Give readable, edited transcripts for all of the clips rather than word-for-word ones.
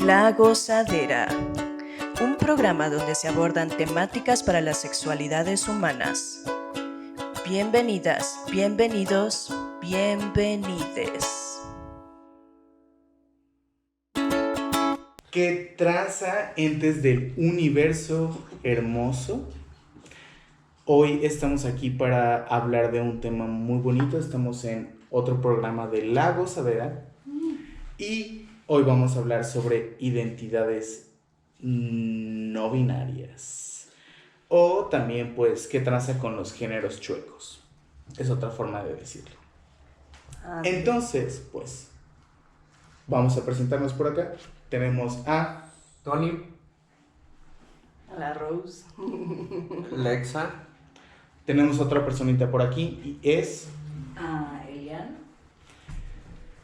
La Gozadera, un programa donde se abordan temáticas para las sexualidades humanas. Bienvenidas, bienvenidos, bienvenides. ¿Qué traza entes del universo hermoso? Hoy estamos aquí para hablar de un tema muy bonito. Estamos en otro programa de La Gozadera y hoy vamos a hablar sobre identidades no binarias, o también pues qué traza con los géneros chuecos. Es otra forma de decirlo. Entonces, pues vamos a presentarnos por acá. Tenemos a Tony, A la Rose. Lexa, tenemos otra personita por aquí y es A Elian.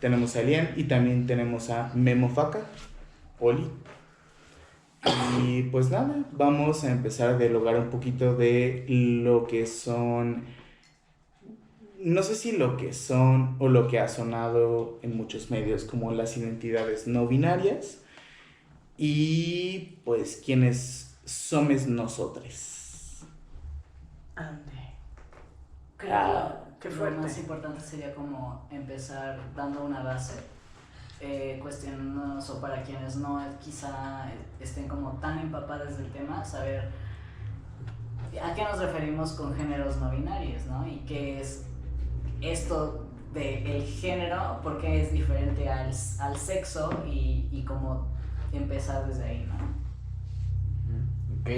tenemos a Elian y también tenemos a Memo Faca, Oli. Y pues nada, vamos a empezar a dialogar un poquito de lo que son, no sé si lo que son o lo que ha sonado en muchos medios como las identidades no binarias y pues quiénes somos nosotros. Ande. qué Lo fuerte. más importante sería como empezar dando una base, cuestionándonos, o para quienes no quizá estén como tan empapadas del tema, saber a qué nos referimos con géneros no binarios, ¿no? Y qué es esto del género, por qué es diferente al sexo y cómo empezar desde ahí, ¿no? ok.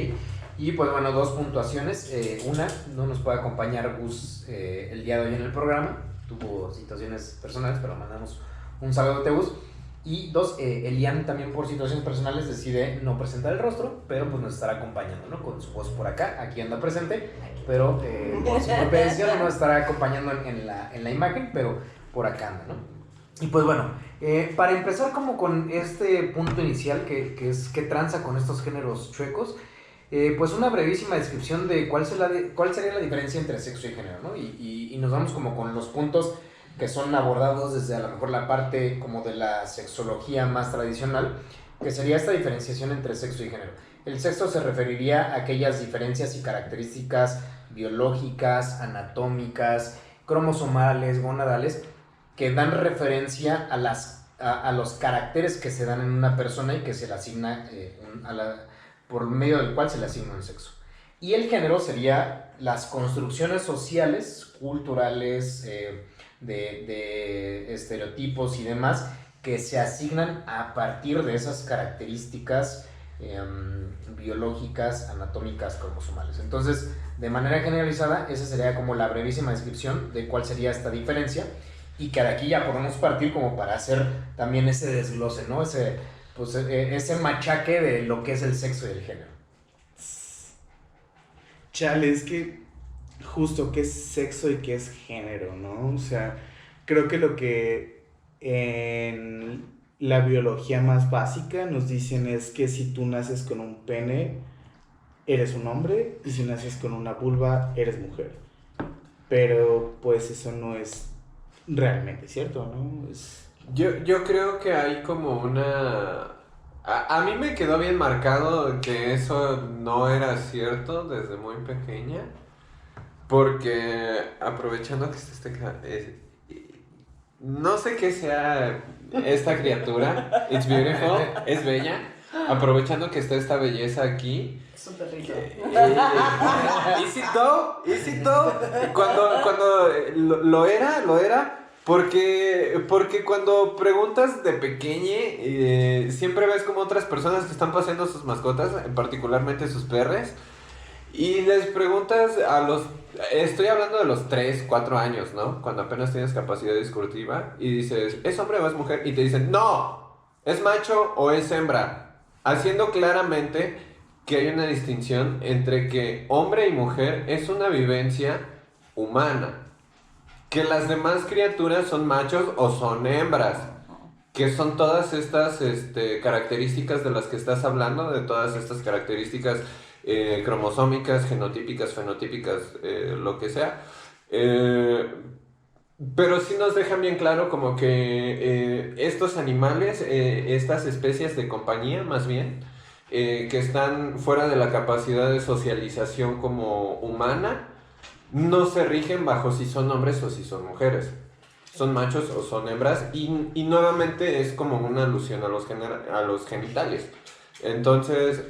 Y pues bueno, dos puntuaciones. Una, no nos puede acompañar Gus el día de hoy en el programa. Tuvo situaciones personales, pero mandamos un saludo a Gus. Y dos, Elian también por situaciones personales decide no presentar el rostro, pero pues nos estará acompañando, ¿no? Con su voz por acá, aquí anda presente, pero por su propia decisión no nos estará acompañando en la imagen, pero por acá anda, ¿no? Y pues bueno, para empezar como con este punto inicial que es qué tranza con estos géneros chuecos, pues una brevísima descripción de cuál sería la diferencia entre sexo y género, ¿no? Y nos vamos como con los puntos que son abordados desde a lo mejor la parte como de la sexología más tradicional, que sería esta diferenciación entre sexo y género. El sexo se referiría a aquellas diferencias y características biológicas, anatómicas, cromosomales, gonadales, que dan referencia a los caracteres que se dan en una persona y que se le asigna por medio del cual se le asigna un sexo. Y el género sería las construcciones sociales, culturales, de estereotipos y demás que se asignan a partir de esas características biológicas, anatómicas, cromosomales. Entonces, de manera generalizada, esa sería como la brevísima descripción de cuál sería esta diferencia, y que de aquí ya podemos partir como para hacer también ese desglose, ¿no? Ese machaque de lo que es el sexo y el género. Chale, es que justo qué es sexo y qué es género, ¿no? O sea, creo que lo que en la biología más básica nos dicen es que si tú naces con un pene, eres un hombre, y si naces con una vulva, eres mujer. Pero pues eso no es realmente cierto, ¿no? Yo creo que hay como una... A mí me quedó bien marcado que eso no era cierto desde muy pequeña, porque aprovechando que no sé qué sea esta criatura, it's beautiful, es bella, aprovechando que está esta belleza aquí. Es un perrito. Is it though? Cuando lo era, porque cuando preguntas de pequeñe, siempre ves como otras personas que están paseando sus mascotas, particularmente sus perres, y les preguntas estoy hablando de los 3, 4 años, ¿no? Cuando apenas tienes capacidad discursiva, y dices, ¿es hombre o es mujer? Y te dicen, no, ¿es macho o es hembra? Haciendo claramente que hay una distinción entre que hombre y mujer es una vivencia humana, que las demás criaturas son machos o son hembras, que son todas estas características de las que estás hablando, de todas estas características cromosómicas, genotípicas, fenotípicas, lo que sea, Pero sí nos dejan bien claro como que estos animales, estas especies de compañía más bien, que están fuera de la capacidad de socialización como humana, no se rigen bajo si son hombres o si son mujeres. Son machos o son hembras y nuevamente es como una alusión a los genitales. Entonces,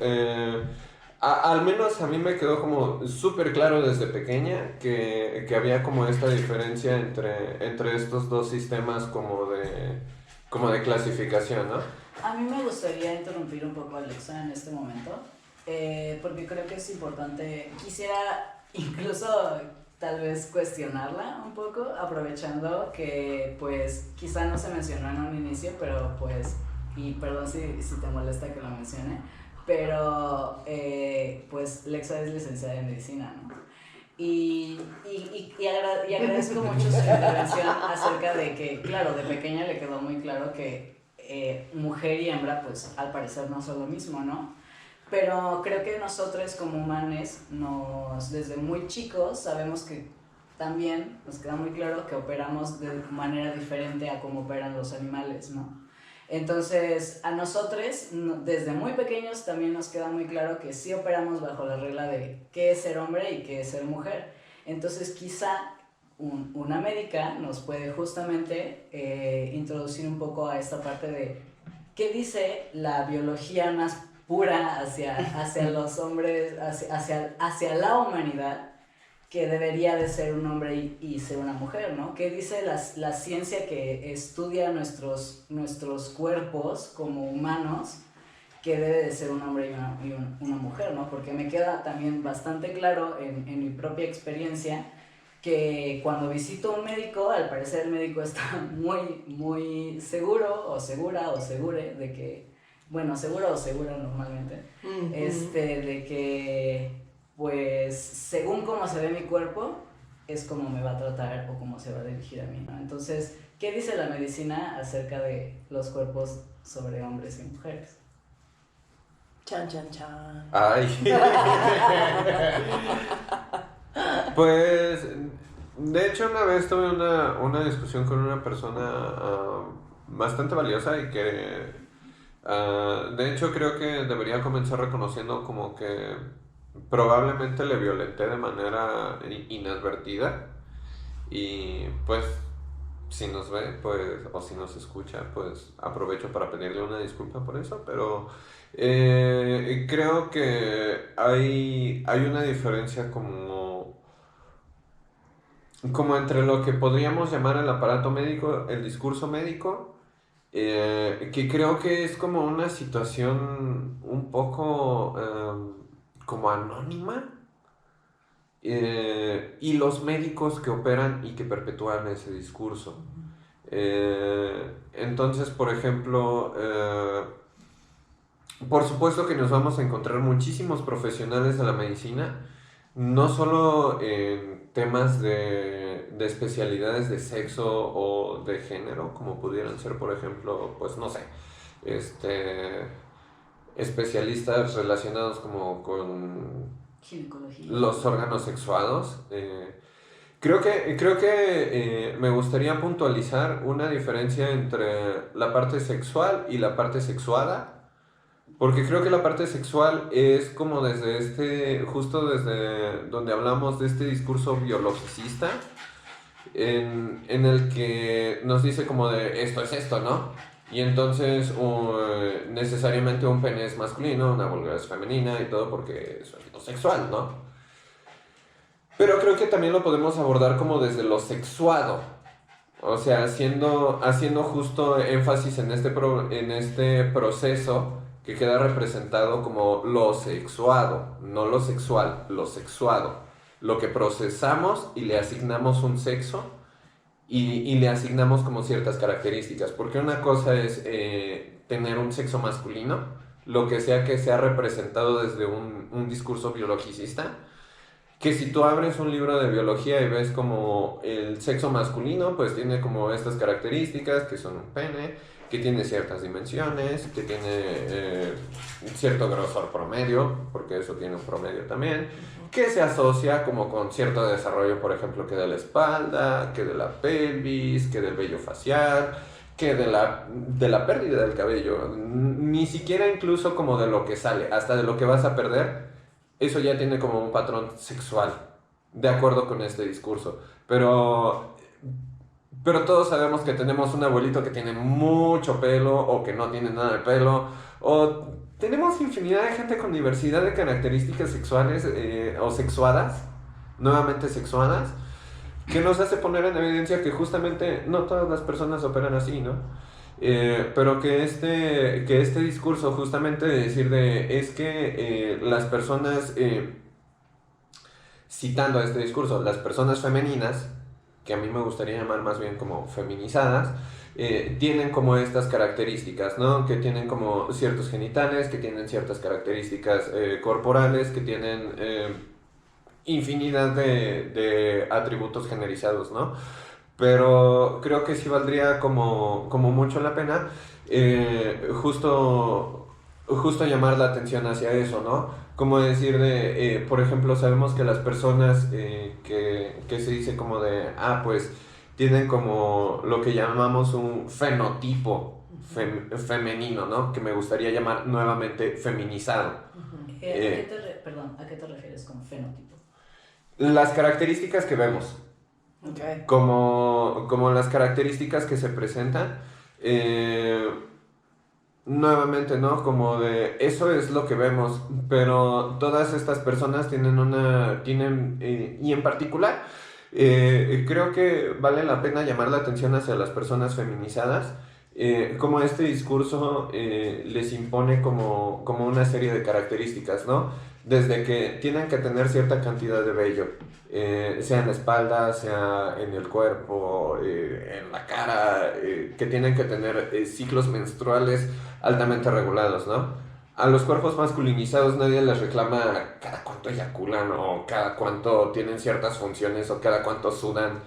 al menos a mí me quedó como súper claro desde pequeña que había como esta diferencia entre estos dos sistemas como de clasificación, ¿no? A mí me gustaría interrumpir un poco a Alexa en este momento, porque creo que es importante, quisiera incluso tal vez cuestionarla un poco, aprovechando que pues quizá no se mencionó en un inicio, pero pues, y perdón si te molesta que lo mencione, pero pues Lexa es licenciada en medicina, ¿no? Y agradezco mucho su intervención acerca de que, claro, de pequeña le quedó muy claro que mujer y hembra, pues al parecer no son lo mismo, ¿no? Pero creo que nosotros como humanos, desde muy chicos, sabemos que también nos queda muy claro que operamos de manera diferente a cómo operan los animales, ¿no? Entonces, a nosotros, desde muy pequeños, también nos queda muy claro que sí operamos bajo la regla de qué es ser hombre y qué es ser mujer. Entonces, quizá una médica nos puede justamente introducir un poco a esta parte de qué dice la biología más pura hacia los hombres, hacia la humanidad, que debería de ser un hombre y ser una mujer, ¿no? ¿Qué dice la ciencia que estudia nuestros cuerpos como humanos, que debe de ser un hombre y una mujer, ¿no? Porque me queda también bastante claro en mi propia experiencia que cuando visito a un médico, al parecer el médico está muy, muy seguro o segura o segure de que, bueno, seguro o segura normalmente, de que pues según cómo se ve mi cuerpo es como me va a tratar o cómo se va a dirigir a mí, ¿no? Entonces, ¿qué dice la medicina acerca de los cuerpos sobre hombres y mujeres? Chan, chan, chan. Ay. Pues, de hecho, una vez tuve una discusión con una persona bastante valiosa y que, de hecho, creo que debería comenzar reconociendo como que probablemente le violenté de manera inadvertida y pues si nos ve pues o si nos escucha pues aprovecho para pedirle una disculpa por eso, pero creo que hay una diferencia como entre lo que podríamos llamar el aparato médico, el discurso médico, que creo que es como una situación un poco como anónima, y los médicos que operan y que perpetúan ese discurso. Entonces, por ejemplo, por supuesto que nos vamos a encontrar muchísimos profesionales de la medicina, no solo en temas de especialidades de sexo o de género, como pudieran ser, por ejemplo, pues no sé, especialistas relacionados como con Ginecología. los órganos sexuados. Creo que me gustaría puntualizar una diferencia entre la parte sexual y la parte sexuada. Porque creo que la parte sexual es como justo desde donde hablamos de este discurso biologicista, en el que nos dice como de esto es esto, ¿no? Y entonces necesariamente un pene es masculino, una vulva es femenina y todo porque es algo sexual, ¿no? Pero creo que también lo podemos abordar como desde lo sexuado. O sea, haciendo justo énfasis en este proceso que queda representado como lo sexuado, no lo sexual, lo sexuado. Lo que procesamos y le asignamos un sexo y le asignamos como ciertas características. Porque una cosa es tener un sexo masculino, lo que sea representado desde un discurso biologicista, que si tú abres un libro de biología y ves como el sexo masculino, pues tiene como estas características, que son un pene, que tiene ciertas dimensiones, que tiene cierto grosor promedio, porque eso tiene un promedio también, que se asocia como con cierto desarrollo, por ejemplo, que de la espalda, que de la pelvis, que del vello facial, que de la pérdida del cabello, ni siquiera incluso como de lo que sale, hasta de lo que vas a perder, eso ya tiene como un patrón sexual, de acuerdo con este discurso. Pero todos sabemos que tenemos un abuelito que tiene mucho pelo o que no tiene nada de pelo, o tenemos infinidad de gente con diversidad de características sexuales o sexuadas, nuevamente sexuadas, que nos hace poner en evidencia que justamente no todas las personas operan así, ¿no? Pero que este discurso justamente de decir es que las personas, citando este discurso, las personas femeninas, que a mí me gustaría llamar más bien como feminizadas, tienen como estas características, ¿no? Que tienen como ciertos genitales, que tienen ciertas características corporales, que tienen infinidad de atributos generizados, ¿no? Pero creo que sí valdría como mucho la pena justo llamar la atención hacia eso, ¿no? Como decir por ejemplo, sabemos que las personas que se dice como pues tienen como lo que llamamos un fenotipo femenino, ¿no? Que me gustaría llamar nuevamente feminizado. ¿A qué te refieres con fenotipo? Las características que vemos. Okay. Como las características que se presentan, nuevamente, ¿no? Como de eso es lo que vemos, pero todas estas personas tienen y en particular, creo que vale la pena llamar la atención hacia las personas feminizadas, como este discurso les impone como una serie de características, ¿no? Desde que tienen que tener cierta cantidad de vello, sea en la espalda, sea en el cuerpo, en la cara, que tienen que tener ciclos menstruales altamente regulados, ¿no? A los cuerpos masculinizados nadie les reclama cada cuánto eyaculan o cada cuánto tienen ciertas funciones o cada cuánto sudan.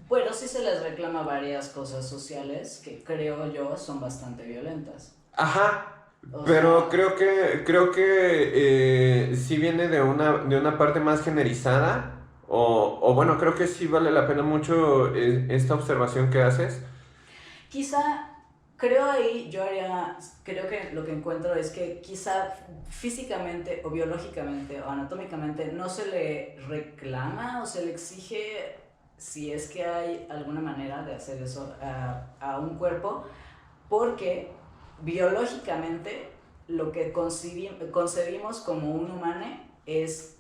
Bueno, sí se les reclama varias cosas sociales que creo yo son bastante violentas. Ajá. Pero creo que sí viene de una parte más generizada, o bueno, creo que sí vale la pena mucho esta observación que haces. Quizá, creo que lo que encuentro es que quizá físicamente o biológicamente o anatómicamente no se le reclama o se le exige, si es que hay alguna manera de hacer eso a un cuerpo, porque biológicamente lo que concebimos como un humano es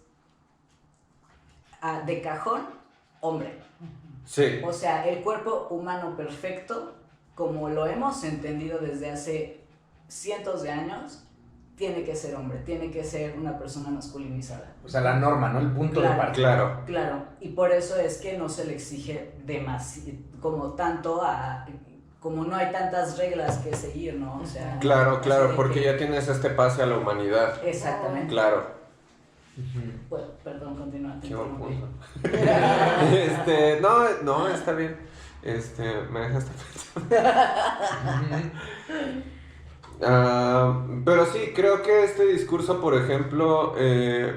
de cajón hombre. Sí. O sea, el cuerpo humano perfecto, como lo hemos entendido desde hace cientos de años, tiene que ser hombre, tiene que ser una persona masculinizada. O sea, la norma, ¿no? El punto de partida. Claro. Y por eso es que no se le exige como tanto como no hay tantas reglas que seguir, ¿no? O sea, Claro, porque ya tienes este pase a la humanidad. Exactamente. Claro. Bueno, perdón, continúa. Qué buen punto. No, está bien. Me dejaste pensando. Pero sí, creo que este discurso, por ejemplo,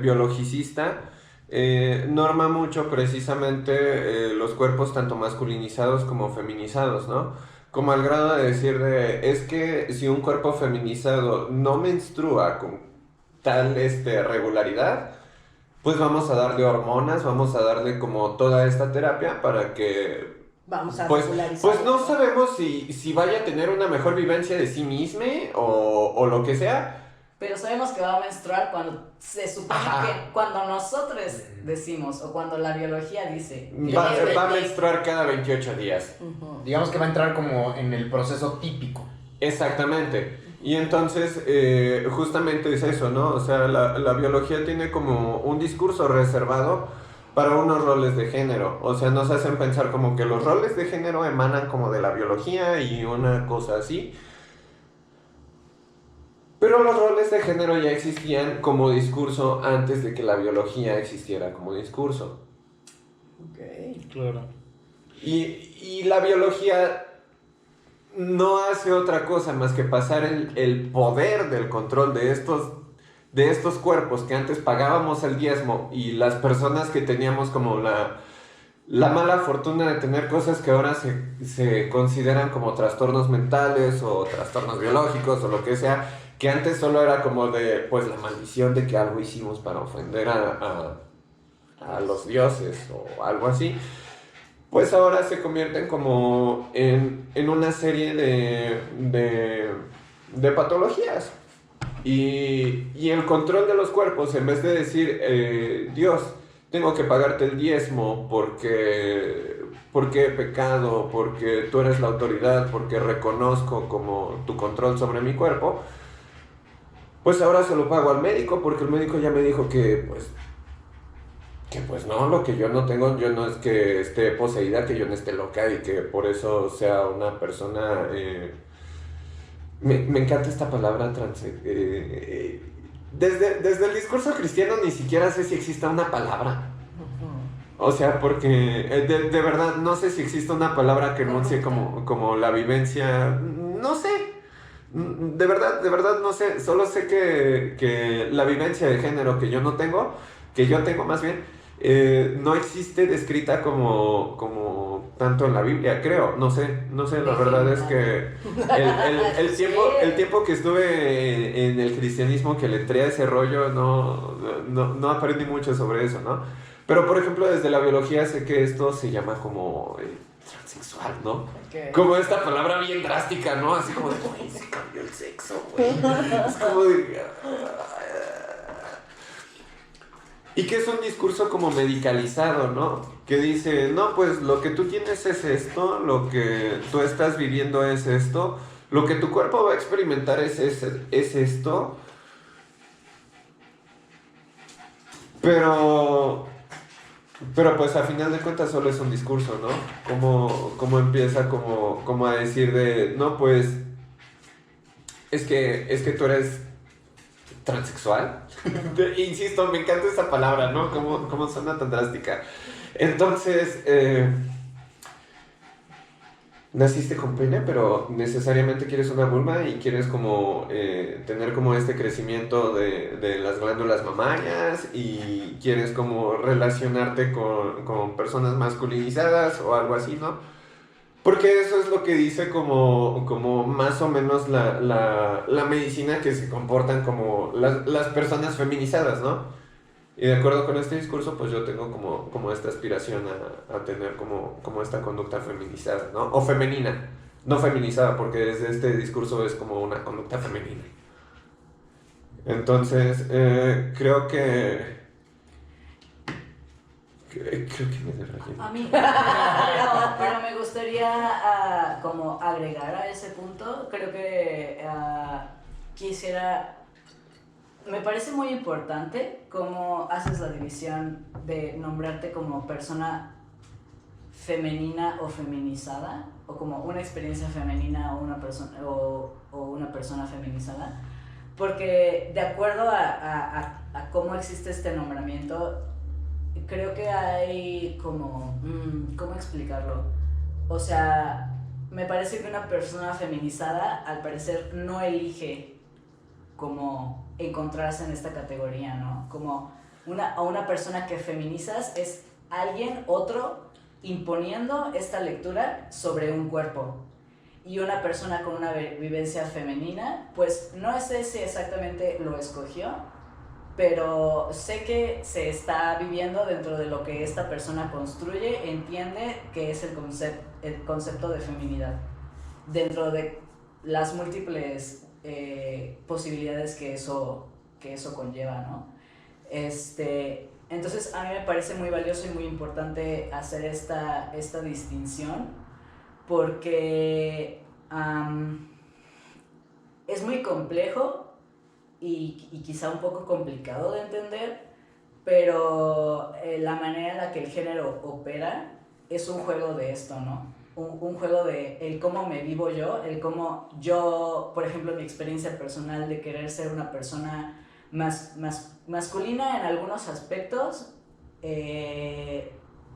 biologicista, norma mucho precisamente los cuerpos tanto masculinizados como feminizados, ¿no? Como al grado de decir es que si un cuerpo feminizado no menstrua con tal regularidad, pues vamos a darle hormonas, vamos a darle como toda esta terapia para que Vamos a pues regularizar. no sabemos si vaya a tener una mejor vivencia de sí misma o lo que sea. Pero sabemos que va a menstruar cuando se supone que cuando nosotros decimos o cuando la biología dice. Va a menstruar cada 28 días. Digamos que va a entrar como en el proceso típico. Exactamente. Y entonces, justamente es eso, ¿no? O sea, la biología tiene como un discurso reservado para unos roles de género. O sea, nos hacen pensar como que los roles de género emanan como de la biología y una cosa así. Pero los roles de género ya existían como discurso antes de que la biología existiera como discurso. Ok. Claro. Y la biología no hace otra cosa más que pasar el poder del control de estos cuerpos que antes pagábamos el diezmo, y las personas que teníamos como la mala fortuna de tener cosas que ahora se consideran como trastornos mentales o trastornos biológicos o lo que sea, que antes solo era como de, pues, la maldición de que algo hicimos para ofender a los dioses o algo así, pues ahora se convierten como en una serie de patologías. Y el control de los cuerpos, en vez de decir, Dios, tengo que pagarte el diezmo porque he pecado, porque tú eres la autoridad, porque reconozco como tu control sobre mi cuerpo, pues ahora se lo pago al médico, porque el médico ya me dijo que pues no, lo que yo no tengo, yo no es que esté poseída, que yo no esté loca y que por eso sea una persona... me encanta esta palabra trans... desde el discurso cristiano ni siquiera sé si exista una palabra. O sea, porque de verdad no sé si existe una palabra que enuncie como la vivencia. No sé. De verdad no sé. Solo sé que la vivencia de género que yo tengo más bien, no existe descrita como tanto en la Biblia, creo. No sé, la verdad es que el tiempo que estuve en el cristianismo, que le entré a ese rollo, no aprendí mucho sobre eso, ¿no? Pero, por ejemplo, desde la biología sé que esto se llama como transexual, ¿no? Okay. Como esta palabra bien drástica, ¿no? Así como de, güey, se cambió el sexo, güey. Es como de... Y que es un discurso como medicalizado, ¿no? Que dice, no, pues lo que tú tienes es esto, lo que tú estás viviendo es esto, lo que tu cuerpo va a experimentar es esto. Pero pues a final de cuentas solo es un discurso, ¿no? Como empieza como a decir de, no, pues es que tú eres transexual. Insisto, me encanta esa palabra, ¿no? Como suena tan drástica. Entonces, naciste con pene, pero necesariamente quieres una vulva y quieres como tener como este crecimiento de las glándulas mamarias, y quieres como relacionarte con personas masculinizadas o algo así, ¿no? Porque eso es lo que dice como más o menos la medicina, que se comportan como las personas feminizadas, ¿no? Y de acuerdo con este discurso, pues yo tengo como esta aspiración a tener como esta conducta feminizada, ¿no? O femenina, no feminizada, porque desde este discurso es como una conducta femenina. Entonces, creo que me desrayé. A mí, pero me gustaría como agregar a ese punto. Creo que quisiera... Me parece muy importante cómo haces la división de nombrarte como persona femenina o feminizada, o como una experiencia femenina o una persona feminizada, porque de acuerdo a cómo existe este nombramiento, creo que hay como... ¿cómo explicarlo? O sea, me parece que una persona feminizada al parecer no elige como encontrarse en esta categoría, ¿no? Como una persona que feminizas es alguien, otro, imponiendo esta lectura sobre un cuerpo. Y una persona con una vivencia femenina, pues no sé si exactamente lo escogió, pero sé que se está viviendo dentro de lo que esta persona construye, entiende que es el concepto de feminidad, dentro de las múltiples posibilidades que eso conlleva, ¿no? Entonces a mí me parece muy valioso y muy importante hacer esta distinción, porque es muy complejo y quizá un poco complicado de entender, pero la manera en la que el género opera es un juego de esto, ¿no? Un juego de el cómo me vivo yo, el cómo yo, por ejemplo, mi experiencia personal de querer ser una persona más masculina en algunos aspectos,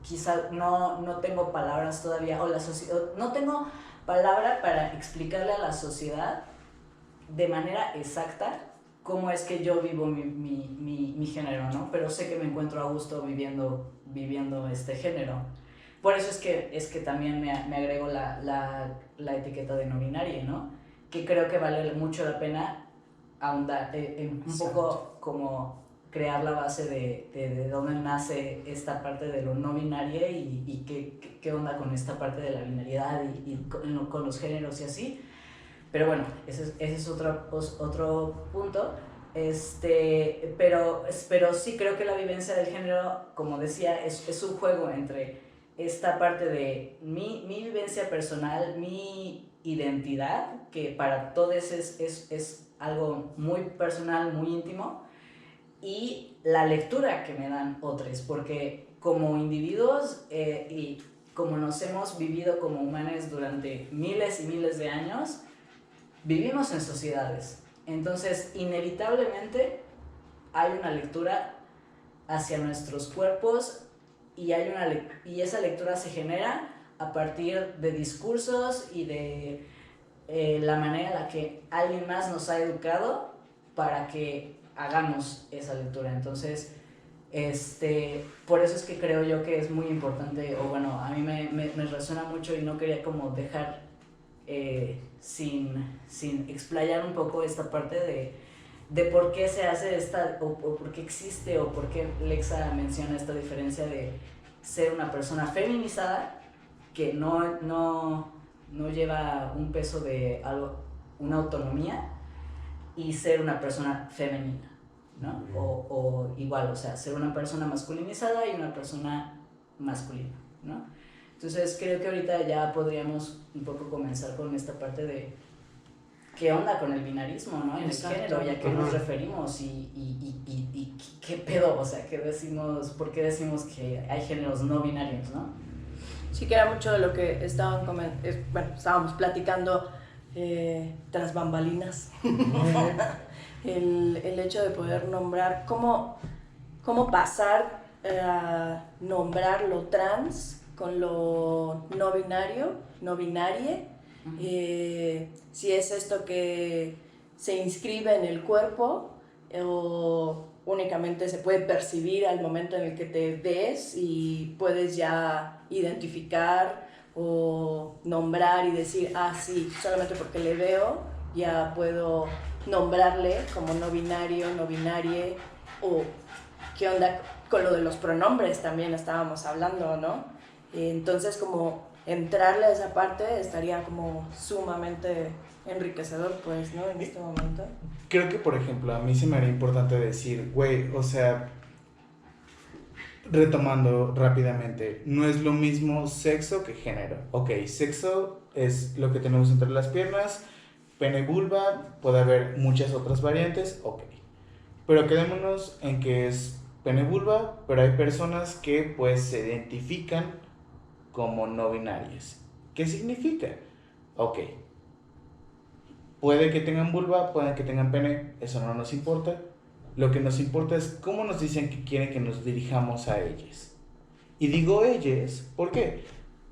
quizá no tengo palabras todavía, o la sociedad, no tengo palabra para explicarle a la sociedad de manera exacta cómo es que yo vivo mi género, ¿no? Pero sé que me encuentro a gusto viviendo este género. Por eso es que también me agrego la etiqueta de no binaria, ¿no? Que creo que vale mucho la pena ahondar, un poco como crear la base de dónde nace esta parte de lo no binaria y qué onda con esta parte de la binariedad y con los géneros y así. Pero bueno, ese es otro punto. Pero sí creo que la vivencia del género, como decía, es un juego entre esta parte de mi vivencia personal, mi identidad, que para todos es algo muy personal, muy íntimo, y la lectura que me dan otros, porque como individuos y como nos hemos vivido como humanos durante miles y miles de años, vivimos en sociedades. Entonces, inevitablemente hay una lectura hacia nuestros cuerpos y esa lectura se genera a partir de discursos y de la manera en la que alguien más nos ha educado para que hagamos esa lectura. Entonces, por eso es que creo yo que es muy importante, o bueno, a mí me resuena mucho y no quería como dejar sin explayar un poco esta parte de por qué se hace o por qué existe, o por qué Lexa menciona esta diferencia de ser una persona feminizada que no lleva un peso de algo, una autonomía, y ser una persona femenina, ¿no? O igual, o sea, ser una persona masculinizada y una persona masculina, ¿no? Entonces creo que ahorita ya podríamos un poco comenzar con esta parte de qué onda con el binarismo, ¿no? En Exacto. el género, y a qué nos referimos y qué pedo, o sea, ¿por qué decimos que hay géneros no binarios, ¿no? Sí, que era mucho de lo que estábamos platicando tras bambalinas. el hecho de poder nombrar cómo pasar a nombrar lo trans con lo no binario, no binarie. Si es esto que se inscribe en el cuerpo o únicamente se puede percibir al momento en el que te ves y puedes ya identificar o nombrar y decir, sí, solamente porque le veo ya puedo nombrarle como no binario, no binarie, o qué onda con lo de los pronombres también estábamos hablando, ¿no? Entonces como entrarle a esa parte estaría como sumamente enriquecedor, pues, ¿no? En este momento. Creo que, por ejemplo, a mí se me haría importante decir, güey, o sea, retomando rápidamente, no es lo mismo sexo que género. Ok, sexo es lo que tenemos entre las piernas, pene, vulva, puede haber muchas otras variantes, ok. Pero quedémonos en que es pene, vulva, pero hay personas que pues se identifican como no binarias. ¿Qué significa? Ok. Puede que tengan vulva, puede que tengan pene, eso no nos importa. Lo que nos importa es cómo nos dicen que quieren que nos dirijamos a ellas. Y digo ellas, ¿por qué?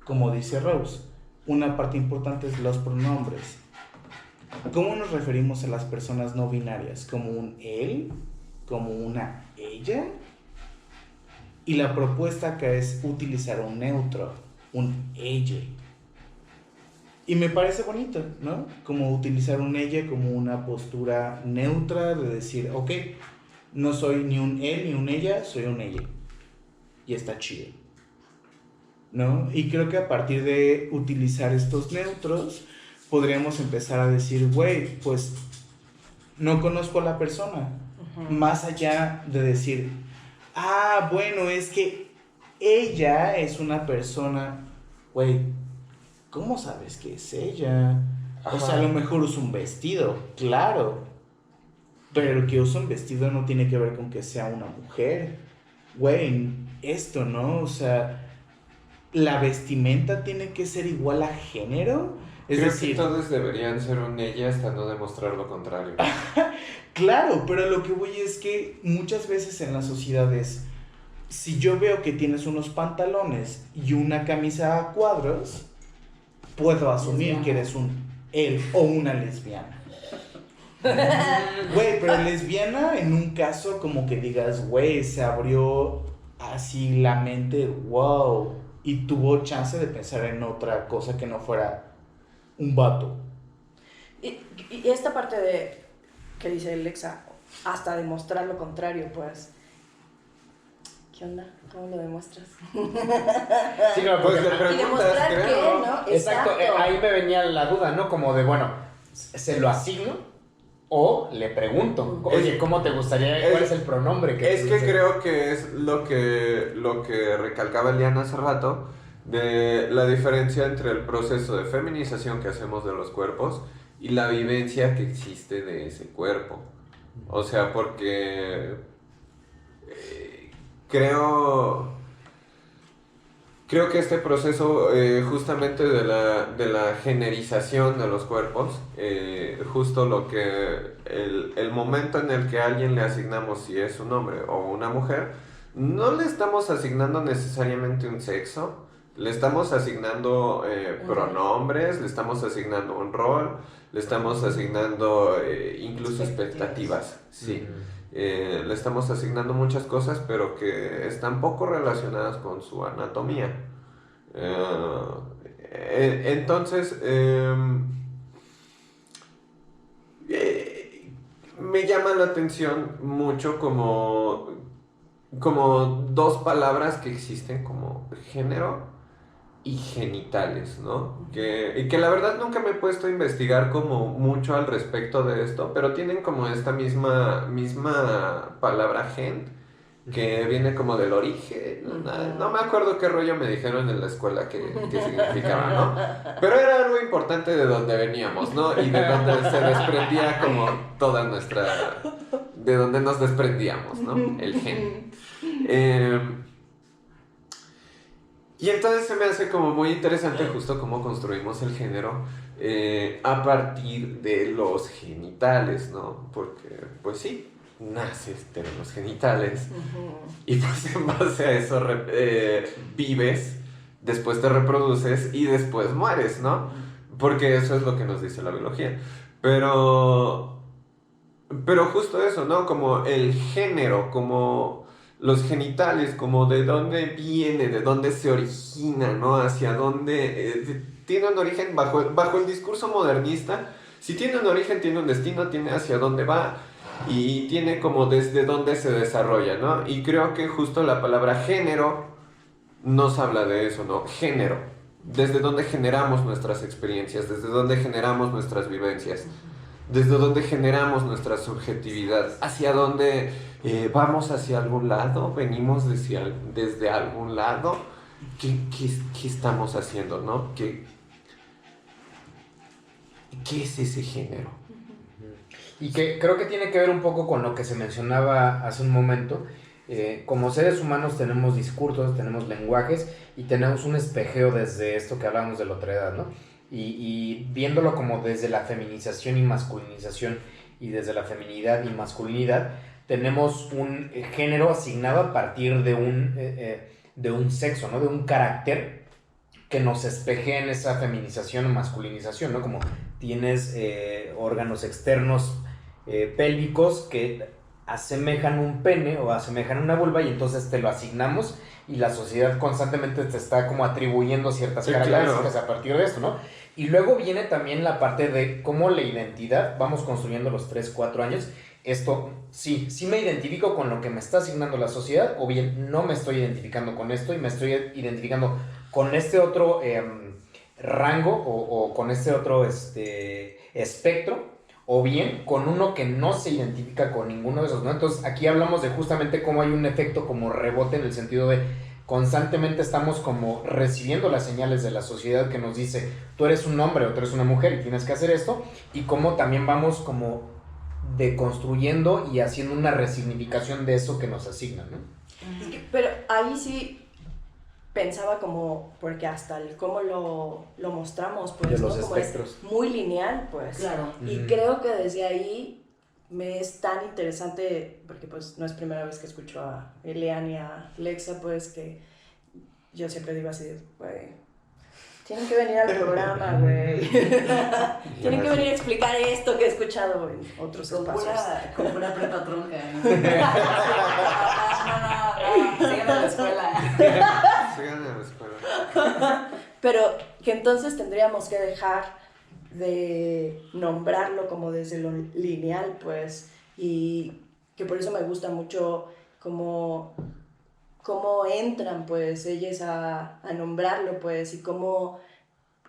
Como dice Rose, una parte importante es los pronombres. ¿Cómo nos referimos a las personas no binarias? ¿Como un él? ¿Como una ella? Y la propuesta acá es utilizar un neutro, un ella. Y me parece bonito, ¿no? Como utilizar un ella como una postura neutra de decir, ok, no soy ni un él ni un ella, soy un ella. Y está chido, ¿no? Y creo que a partir de utilizar estos neutros, podríamos empezar a decir, güey, pues no conozco a la persona. Más allá de decir, bueno, es que ella es una persona, güey, ¿cómo sabes que es ella? Ajá. O sea, a lo mejor usa un vestido, claro. Pero que usa un vestido no tiene que ver con que sea una mujer. Güey, esto, ¿no? O sea, ¿la vestimenta tiene que ser igual a género? Es Creo decir, que todos deberían ser un ella hasta no demostrar lo contrario. claro, pero lo que voy es que muchas veces en las sociedades, si yo veo que tienes unos pantalones y una camisa a cuadros, puedo asumir que eres él o una lesbiana. Güey, pero lesbiana en un caso como que digas, güey, se abrió así la mente, wow, y tuvo chance de pensar en otra cosa que no fuera un vato. Y esta parte de que dice Alexa, hasta demostrar lo contrario, pues, ¿qué onda? ¿Cómo lo demuestras? Sí, claro, Pues porque le Y preguntas, demostrar que, creo. ¿no? exacto, ahí me venía la duda, ¿no? Como de, bueno, ¿se lo asigno o le pregunto? Oye, ¿cómo te gustaría? ¿Cuál es el pronombre que Es que creo que es lo que recalcaba Eliana hace rato, de la diferencia entre el proceso de feminización que hacemos de los cuerpos y la vivencia que existe de ese cuerpo. O sea, porque creo que este proceso justamente de la generización de los cuerpos, justo lo que el momento en el que a alguien le asignamos si es un hombre o una mujer, no le estamos asignando necesariamente un sexo, le estamos asignando pronombres, le estamos asignando un rol, le estamos asignando incluso expectativas, sí. Le estamos asignando muchas cosas, pero que están poco relacionadas con su anatomía. Entonces, me llama la atención mucho como dos palabras que existen como género y genitales, ¿no? Y que la verdad nunca me he puesto a investigar como mucho al respecto de esto, pero tienen como esta misma palabra gen, que viene como del origen. No me acuerdo qué rollo me dijeron en la escuela que significaba, ¿no? Pero era algo importante de donde veníamos, ¿no? Y de donde se desprendía como toda nuestra... de donde nos desprendíamos, ¿no? El gen. Y entonces se me hace como muy interesante justo cómo construimos el género a partir de los genitales, ¿no? Porque, pues sí, naces, tenemos genitales, y pues en base a eso vives, después te reproduces y después mueres, ¿no? Porque eso es lo que nos dice la biología. Pero justo eso, ¿no? Como el género, como los genitales, como de dónde viene, de dónde se origina, ¿no? Hacia dónde... tiene un origen bajo el discurso modernista. Si tiene un origen, tiene un destino, tiene hacia dónde va y tiene como desde dónde se desarrolla, ¿no? Y creo que justo la palabra género nos habla de eso, ¿no? Género. Desde dónde generamos nuestras experiencias, desde dónde generamos nuestras vivencias. Desde dónde generamos nuestra subjetividad, hacia dónde vamos hacia algún lado, venimos desde algún lado, ¿qué estamos haciendo, no? ¿Qué es ese género? Y que creo que tiene que ver un poco con lo que se mencionaba hace un momento. Como seres humanos tenemos discursos, tenemos lenguajes y tenemos un espejeo desde esto que hablábamos de la otredad, ¿no? Y viéndolo como desde la feminización y masculinización y desde la feminidad y masculinidad, tenemos un género asignado a partir de un sexo, ¿no? De un carácter que nos espejea en esa feminización o masculinización, ¿no? Como tienes órganos externos pélvicos que asemejan un pene o asemejan una vulva y entonces te lo asignamos y la sociedad constantemente te está como atribuyendo ciertas características, claro, a partir de esto, ¿no? Y luego viene también la parte de cómo la identidad, vamos construyendo los 3-4 años, esto, sí me identifico con lo que me está asignando la sociedad, o bien no me estoy identificando con esto y me estoy identificando con este otro rango o con este otro espectro, o bien con uno que no se identifica con ninguno de esos, ¿no? Entonces aquí hablamos de justamente cómo hay un efecto como rebote en el sentido de constantemente estamos como recibiendo las señales de la sociedad que nos dice tú eres un hombre o tú eres una mujer y tienes que hacer esto, y cómo también vamos como deconstruyendo y haciendo una resignificación de eso que nos asignan, ¿no? Pero ahí sí pensaba como, porque hasta el cómo lo mostramos, pues, de los ¿no? Como espectros. es muy lineal, pues. Claro. Y creo que desde ahí me es tan interesante, porque pues no es primera vez que escucho a Eliana y a Alexa, pues que yo siempre digo así, güey, Tienen que venir al programa, güey. Tienen que venir a explicar esto que he escuchado en otros espacios. Con pura prepa trunca, ¿no? No, sigan a la escuela. Sigan a la escuela. Pero que entonces tendríamos que dejar de nombrarlo como desde lo lineal, pues, y que por eso me gusta mucho cómo entran, pues, ellas a nombrarlo, pues, y cómo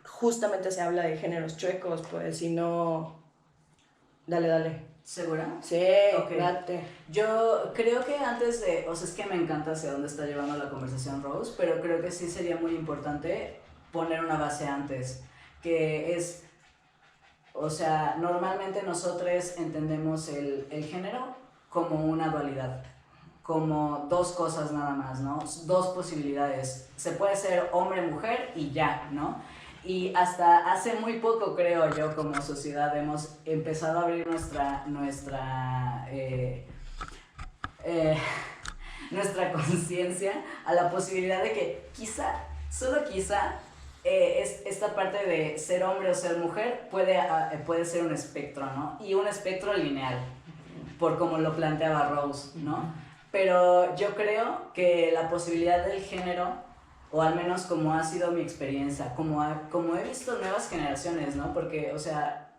justamente se habla de géneros chuecos, pues, y no... Dale. ¿Segura? Sí, Ok. date. Yo creo que antes de, o sea, es que me encanta hacia dónde está llevando la conversación Rose, pero creo que sí sería muy importante poner una base antes, que es, o sea, normalmente nosotros entendemos el género como una dualidad, como dos cosas nada más, ¿no? Dos posibilidades. Se puede ser hombre-mujer y ya, ¿no? Y hasta hace muy poco, creo yo, como sociedad hemos empezado a abrir nuestra conciencia a la posibilidad de que quizá, solo quizá, esta parte de ser hombre o ser mujer puede ser un espectro, ¿no? Y un espectro lineal, por como lo planteaba Rose, ¿no? Pero yo creo que la posibilidad del género, o al menos como ha sido mi experiencia, como he visto nuevas generaciones, ¿no? Porque, o sea,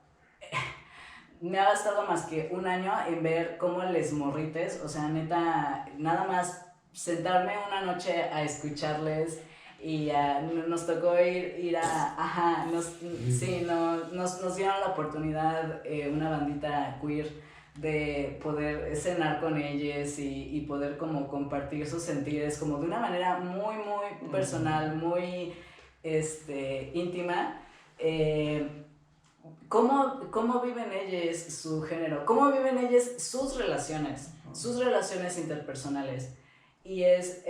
me ha bastado más que un año en ver cómo les morrites, o sea, neta, nada más sentarme una noche a escucharles y nos tocó ir a, nos dieron la oportunidad, una bandita queer, de poder cenar con ellos y poder como compartir sus sentires como de una manera muy, muy personal, muy íntima. ¿Cómo viven ellos su género? ¿Cómo viven ellos sus relaciones interpersonales? Y es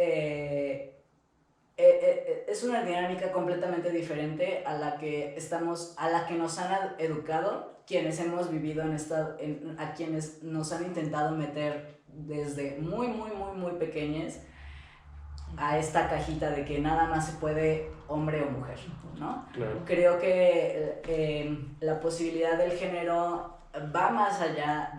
una dinámica completamente diferente a la que nos han educado, quienes hemos vivido a quienes nos han intentado meter desde muy, muy, muy, muy pequeños a esta cajita de que nada más se puede hombre o mujer, ¿no? Claro. Creo que la posibilidad del género va más allá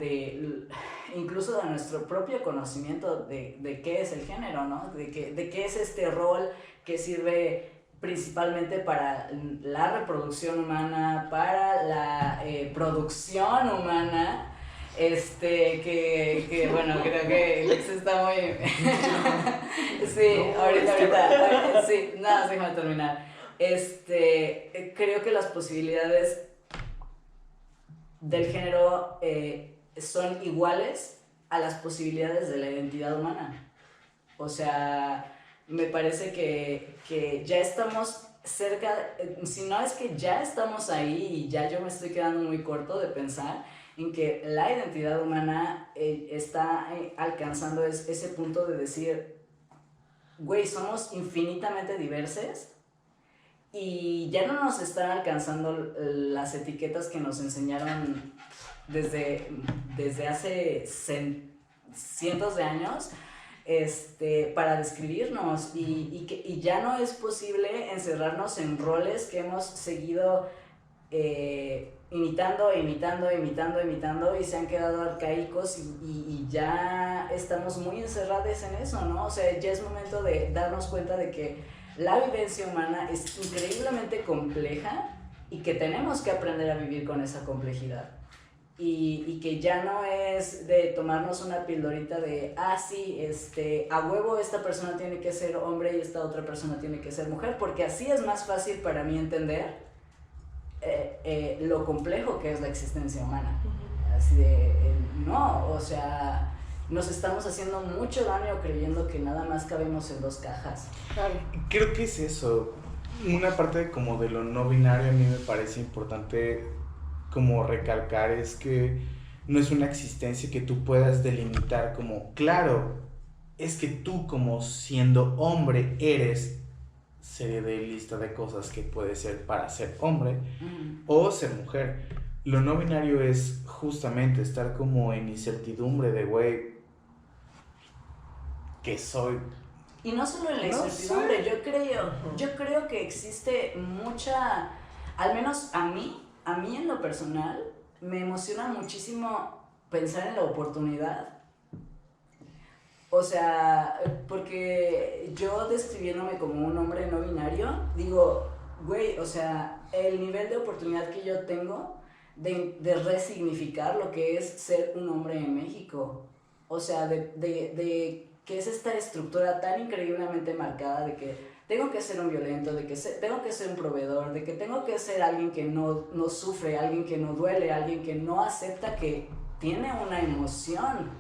incluso de nuestro propio conocimiento de qué es el género, ¿no? De qué es este rol que sirve principalmente para la reproducción humana, para la producción humana, que bueno, creo que Lex está muy... sí, ahorita, sí, nada, déjame terminar. Creo que las posibilidades del género son iguales a las posibilidades de la identidad humana. O sea, me parece que ya estamos cerca, si no es que ya estamos ahí y ya yo me estoy quedando muy corto de pensar en que la identidad humana está alcanzando ese punto de decir, güey, somos infinitamente diversos y ya no nos están alcanzando las etiquetas que nos enseñaron desde hace cientos de años para describirnos y ya no es posible encerrarnos en roles que hemos seguido imitando y se han quedado arcaicos y ya estamos muy encerrados en eso, ¿no? O sea, ya es momento de darnos cuenta de que la vivencia humana es increíblemente compleja y que tenemos que aprender a vivir con esa complejidad. Y que ya no es de tomarnos una pildorita de, sí, a huevo esta persona tiene que ser hombre y esta otra persona tiene que ser mujer, porque así es más fácil para mí entender lo complejo que es la existencia humana. Así de, no, o sea, nos estamos haciendo mucho daño creyendo que nada más cabemos en dos cajas. Creo que es eso. Una parte como de lo no binario a mí me parece importante como recalcar es que no es una existencia que tú puedas delimitar como, claro, es que tú como siendo hombre eres serie de lista de cosas que puede ser para ser hombre o ser mujer. Lo no binario es justamente estar como en incertidumbre de, güey, ¿qué soy? Y no solo en la No incertidumbre, yo creo que existe mucha, al menos a mí en lo personal, me emociona muchísimo pensar en la oportunidad. O sea, porque yo describiéndome como un hombre no binario, digo, güey, o sea, el nivel de oportunidad que yo tengo de resignificar lo que es ser un hombre en México. O sea, de que es esta estructura tan increíblemente marcada de que tengo que ser un violento, de que tengo que ser un proveedor, de que tengo que ser alguien que no sufre, alguien que no duele, alguien que no acepta que tiene una emoción.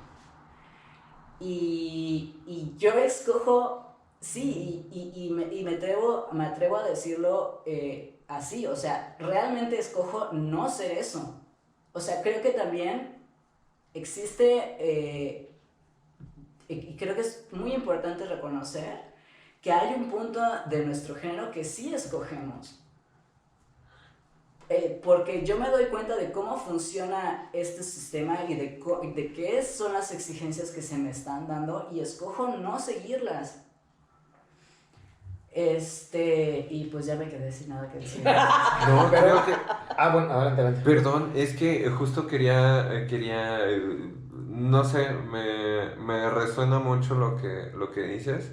Y yo escojo, sí, y me atrevo a decirlo así, o sea, realmente escojo no ser eso. O sea, creo que también existe, y creo que es muy importante reconocer que hay un punto de nuestro género que sí escogemos. Porque yo me doy cuenta de cómo funciona este sistema y de qué son las exigencias que se me están dando y escojo no seguirlas. Y pues ya me quedé sin nada que decir. No, creo que... Bueno, adelante. Perdón, es que justo quería no sé, me resuena mucho lo que dices.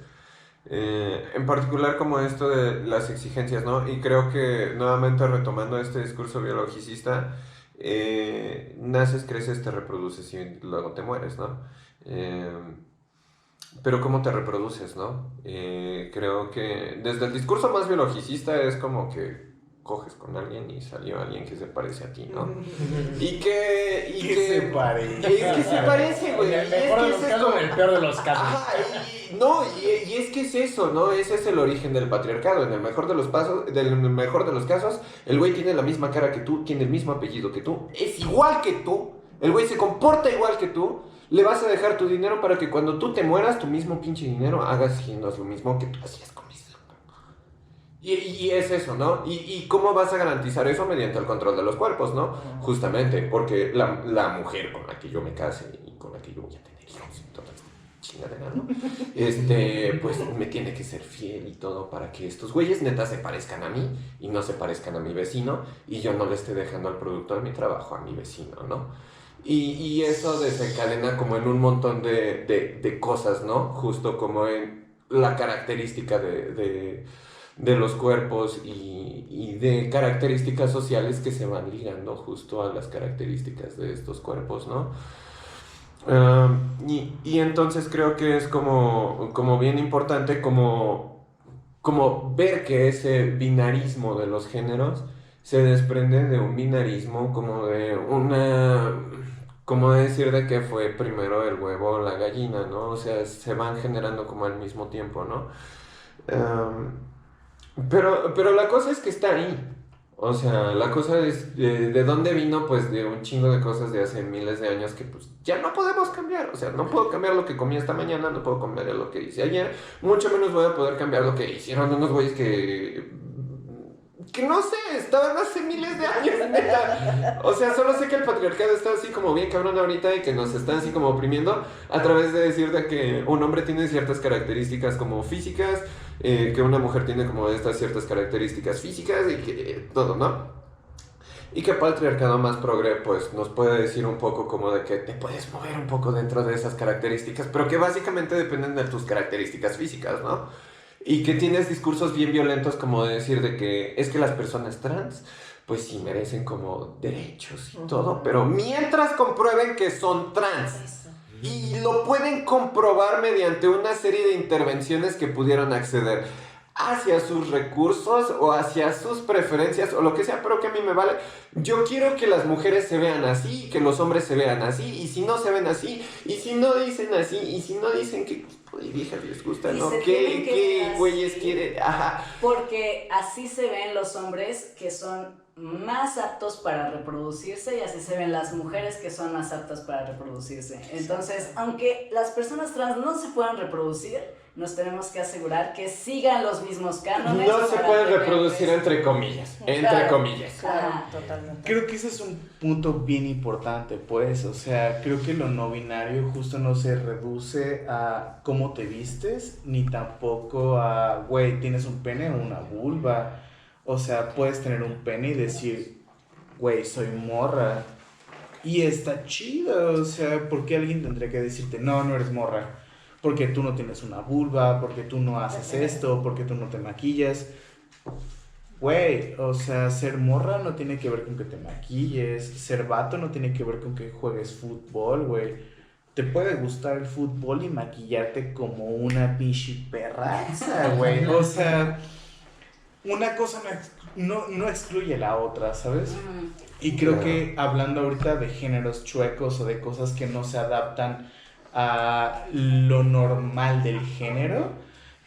En particular como esto de las exigencias, ¿no? Y creo que nuevamente retomando este discurso biologicista, naces, creces, te reproduces y luego te mueres, ¿no? Pero ¿cómo te reproduces, no? Creo que desde el discurso más biologicista es como que coges con alguien y salió alguien que se parece a ti, ¿no? Y que se parece. Es que se parece, güey. En el mejor de los casos, en el peor de los casos. Ajá, y es que es eso, ¿no? Ese es el origen del patriarcado. En el mejor de los casos, el güey tiene la misma cara que tú, tiene el mismo apellido que tú, es igual que tú, el güey se comporta igual que tú, le vas a dejar tu dinero para que cuando tú te mueras, tu mismo pinche dinero hagas lo mismo que tú hacías con mis. Y es eso, ¿no? ¿Y cómo vas a garantizar eso? Mediante el control de los cuerpos, ¿no? Justamente, porque la mujer con la que yo me case y con la que yo voy a tener hijos y toda esta chingadera, ¿no? Pues me tiene que ser fiel y todo para que estos güeyes neta se parezcan a mí y no se parezcan a mi vecino y yo no le esté dejando al producto de mi trabajo a mi vecino, ¿no? Y eso desencadena como en un montón de cosas, ¿no? Justo como en la característica de los cuerpos y de características sociales que se van ligando justo a las características de estos cuerpos, ¿no? Y entonces creo que es como bien importante como ver que ese binarismo de los géneros se desprende de un binarismo como de como decir de que fue primero el huevo o la gallina, ¿no? O sea, se van generando como al mismo tiempo, ¿no? Pero la cosa es que está ahí. O sea, la cosa es de dónde vino, pues de un chingo de cosas de hace miles de años que pues ya no podemos cambiar. O sea, no puedo cambiar lo que comí esta mañana, no puedo cambiar lo que hice ayer, mucho menos voy a poder cambiar lo que hicieron unos güeyes que no sé, estaban hace miles de años, neta. O sea, solo sé que el patriarcado está así como bien cabrón ahorita y que nos están así como oprimiendo a través de decir de que un hombre tiene ciertas características como físicas, que una mujer tiene como estas ciertas características físicas y que todo, ¿no? Y que el patriarcado más progre pues nos puede decir un poco como de que te puedes mover un poco dentro de esas características, pero que básicamente dependen de tus características físicas, ¿no? Y que tienes discursos bien violentos como de decir de que es que las personas trans pues sí merecen como derechos y todo, pero mientras comprueben que son trans. Y lo pueden comprobar mediante una serie de intervenciones que pudieron acceder hacia sus recursos o hacia sus preferencias o lo que sea, pero que a mí me vale. Yo quiero que las mujeres se vean así, que los hombres se vean así, y si no se ven así, y si no dicen así, y si no dicen qué tipo de viejas les gusta, ¿no? ¿Qué güeyes quieren? Ajá. Porque así se ven los hombres que son más aptos para reproducirse y así se ven las mujeres que son más aptas para reproducirse. Entonces, aunque las personas trans no se puedan reproducir, nos tenemos que asegurar que sigan los mismos cánones. No se para pueden tener, reproducir pues, entre comillas. Entre Claro. comillas. Claro, Ajá. totalmente. Creo que ese es un punto bien importante, pues, o sea, creo que lo no binario justo no se reduce a cómo te vistes, ni tampoco a, güey, tienes un pene o una vulva. O sea, puedes tener un pene y decir, güey, soy morra. Y está chido, o sea, ¿por qué alguien tendría que decirte, no, no eres morra? Porque tú no tienes una vulva, porque tú no haces esto, porque tú no te maquillas. Güey, o sea, ser morra no tiene que ver con que te maquilles, ser vato no tiene que ver con que juegues fútbol, güey. Te puede gustar el fútbol y maquillarte como una pinche perraza, güey. O sea, una cosa no excluye la otra, ¿sabes? Ujú. Y creo que hablando ahorita de géneros chuecos o de cosas que no se adaptan a lo normal del género,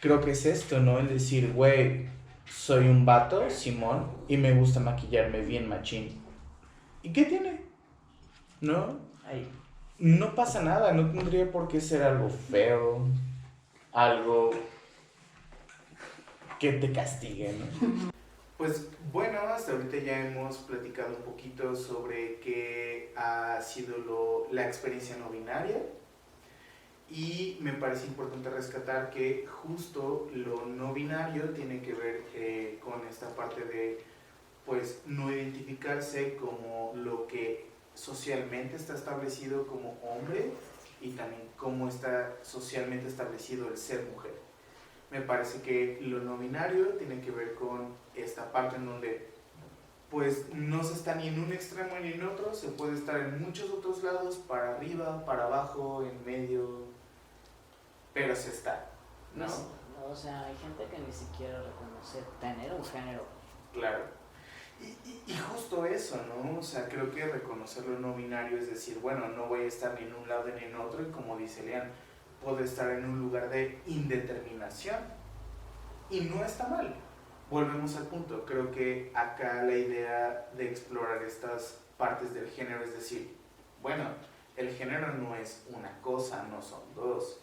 creo que es esto, ¿no? El decir, güey, soy un vato, Simón, y me gusta maquillarme bien machín. ¿Y qué tiene? ¿No? Ahí. No pasa nada, no tendría por qué ser algo feo, algo que te castigue, ¿no? Pues bueno, hasta ahorita ya hemos platicado un poquito sobre qué ha sido la experiencia no binaria y me parece importante rescatar que justo lo no binario tiene que ver con esta parte de pues no identificarse como lo que socialmente está establecido como hombre y también cómo está socialmente establecido el ser mujer. Me parece que lo no binario tiene que ver con esta parte en donde pues no se está ni en un extremo ni en otro, se puede estar en muchos otros lados, para arriba, para abajo, en medio, pero se está, ¿no? O sea, hay gente que ni siquiera reconoce tener un género. Claro. Y justo eso, ¿no? O sea, creo que reconocer lo no binario es decir, bueno, no voy a estar ni en un lado ni en otro, y como dice Lean, puedo estar en un lugar de indeterminación y no está mal. Volvemos al punto, creo que acá la idea de explorar estas partes del género es decir, bueno, el género no es una cosa, no son dos,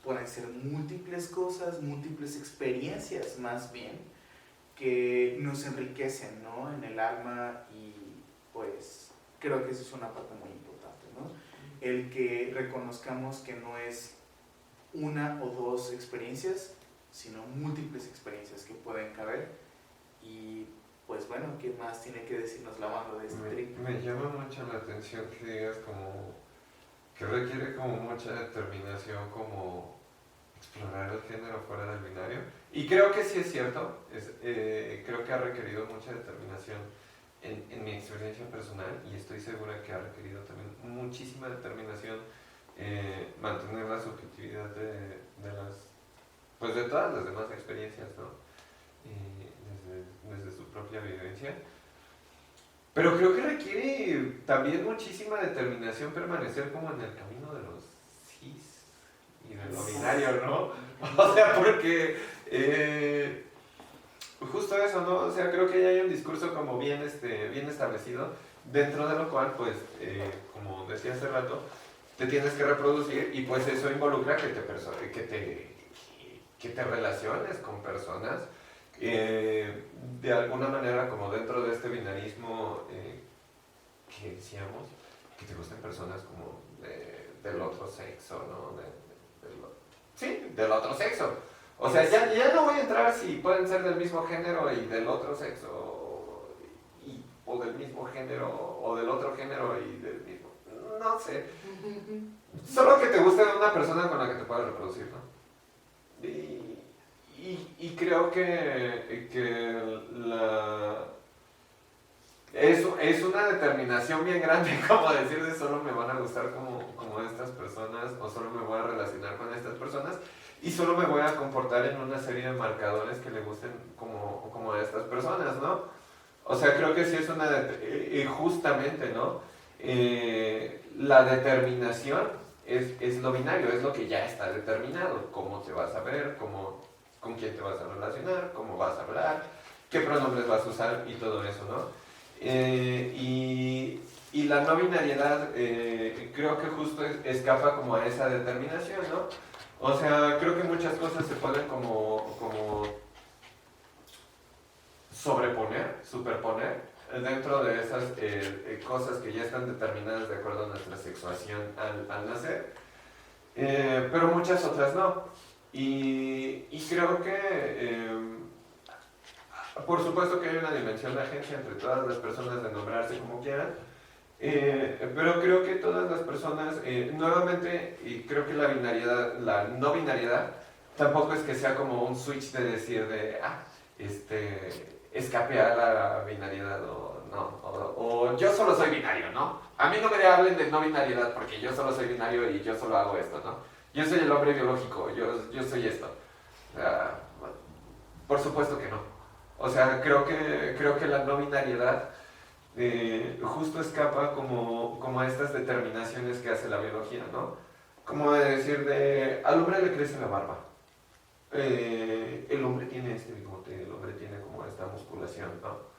pueden ser múltiples cosas, múltiples experiencias más bien, que nos enriquecen, ¿no? En el alma y pues creo que eso es una parte muy importante, ¿no? El que reconozcamos que no es una o dos experiencias, sino múltiples experiencias que pueden caber y pues bueno, ¿qué más tiene que decirnos la banda de este trip? Me llama mucho la atención que digas como que requiere como mucha determinación como explorar el género fuera del binario y creo que sí es cierto, creo que ha requerido mucha determinación en mi experiencia personal y estoy segura que ha requerido también muchísima determinación mantener la subjetividad de las pues de todas las demás experiencias, ¿no? Desde su propia vivencia. Pero creo que requiere también muchísima determinación permanecer como en el camino de los cis y de lo binario, ¿no? O sea, porque justo eso, ¿no? O sea, creo que ya hay un discurso como bien establecido, dentro de lo cual, pues, como decía hace rato, te tienes que reproducir y pues eso involucra que te relaciones con personas de alguna manera como dentro de este binarismo que decíamos, que te gusten personas como del otro sexo, ¿no? Sí, del otro sexo. O sea, ya no voy a entrar si pueden ser del mismo género y del otro sexo, o del mismo género, o del otro género y del mismo, no sé. Solo que te guste una persona con la que te puedas reproducir, ¿no? Y creo que es una determinación bien grande como decir de solo me van a gustar como estas personas o solo me voy a relacionar con estas personas y solo me voy a comportar en una serie de marcadores que le gusten como a estas personas, ¿no? O sea, creo que sí es justamente, ¿no? La determinación es lo binario, es lo que ya está determinado, cómo te vas a ver, con quién te vas a relacionar, cómo vas a hablar, qué pronombres vas a usar y todo eso, ¿no? Y la no binariedad creo que justo escapa como a esa determinación, ¿no? O sea, creo que muchas cosas se pueden como superponer dentro de esas cosas que ya están determinadas de acuerdo a nuestra sexuación al nacer, pero muchas otras no. Y creo que, por supuesto que hay una dimensión de agencia entre todas las personas de nombrarse como quieran, pero creo que todas las personas, nuevamente, y creo que la no binariedad, tampoco es que sea como un switch de decir escape a la binariedad o no, o yo solo soy binario, ¿no? A mí no me hablen de no binariedad porque yo solo soy binario y yo solo hago esto, ¿no? Yo soy el hombre biológico, yo soy esto. Por supuesto que no. O sea, creo que la no binariedad justo escapa como a estas determinaciones que hace la biología, ¿no? Como de decir, al hombre le crece la barba. El hombre tiene este bigote, el hombre tiene como esta musculación, ¿no?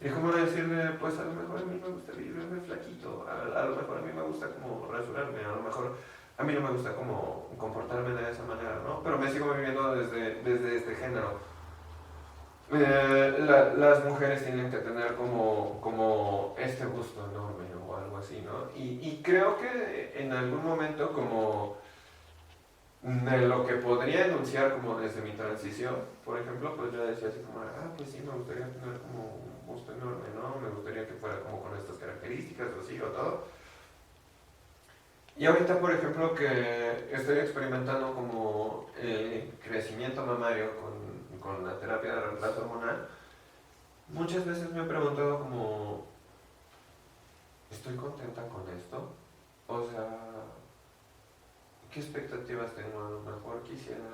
Y como decirle, pues a lo mejor a mí me gusta vivirme flaquito, a lo mejor a mí me gusta como rasurarme, a lo mejor a mí no me gusta como comportarme de esa manera, ¿no? Pero me sigo viviendo desde este género. Las mujeres tienen que tener como este gusto enorme o algo así, ¿no? Y creo que en algún momento como de lo que podría enunciar como desde mi transición, por ejemplo, pues yo decía así como, pues sí, me gustaría tener como un gusto enorme, ¿no? Me gustaría que fuera como con estas características o así o todo. Y ahorita, por ejemplo, que estoy experimentando como crecimiento mamario con la terapia de reemplazo hormonal, muchas veces me he preguntado como, ¿estoy contenta con esto? O sea, ¿qué expectativas tengo? A lo mejor no quisiera un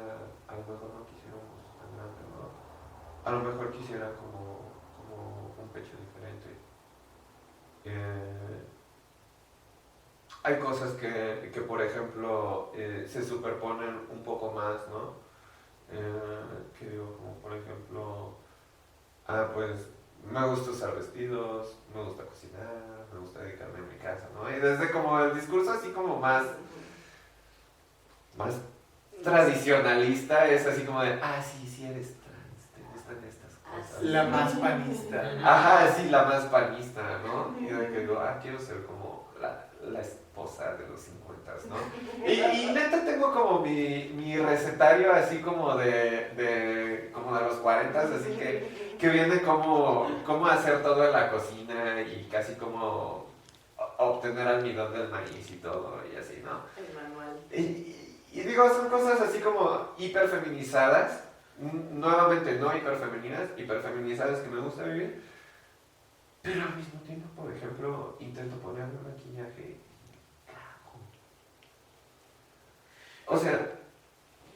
gusto tan grande, ¿no? A lo mejor quisiera como un pecho diferente. Hay cosas que por ejemplo, se superponen un poco más, ¿no? Que digo, como por ejemplo, pues me gusta usar vestidos, me gusta cocinar, me gusta dedicarme a mi casa, ¿no? Y desde como el discurso así como más tradicionalista es así como de, sí eres trans, te gustan estas cosas. La más panista. Ajá, sí, la más panista, ¿no? Y de que digo, quiero ser como la esposa de los 50, ¿no? Y neta tengo como mi recetario así como de los 40, así que viene como hacer todo en la cocina y casi como obtener almidón del maíz y todo y así, ¿no? El manual. Y digo, son cosas así como hiperfeminizadas, nuevamente no hiperfemeninas, hiperfeminizadas que me gusta vivir, pero al mismo tiempo, por ejemplo, intento ponerme maquillaje. O sea,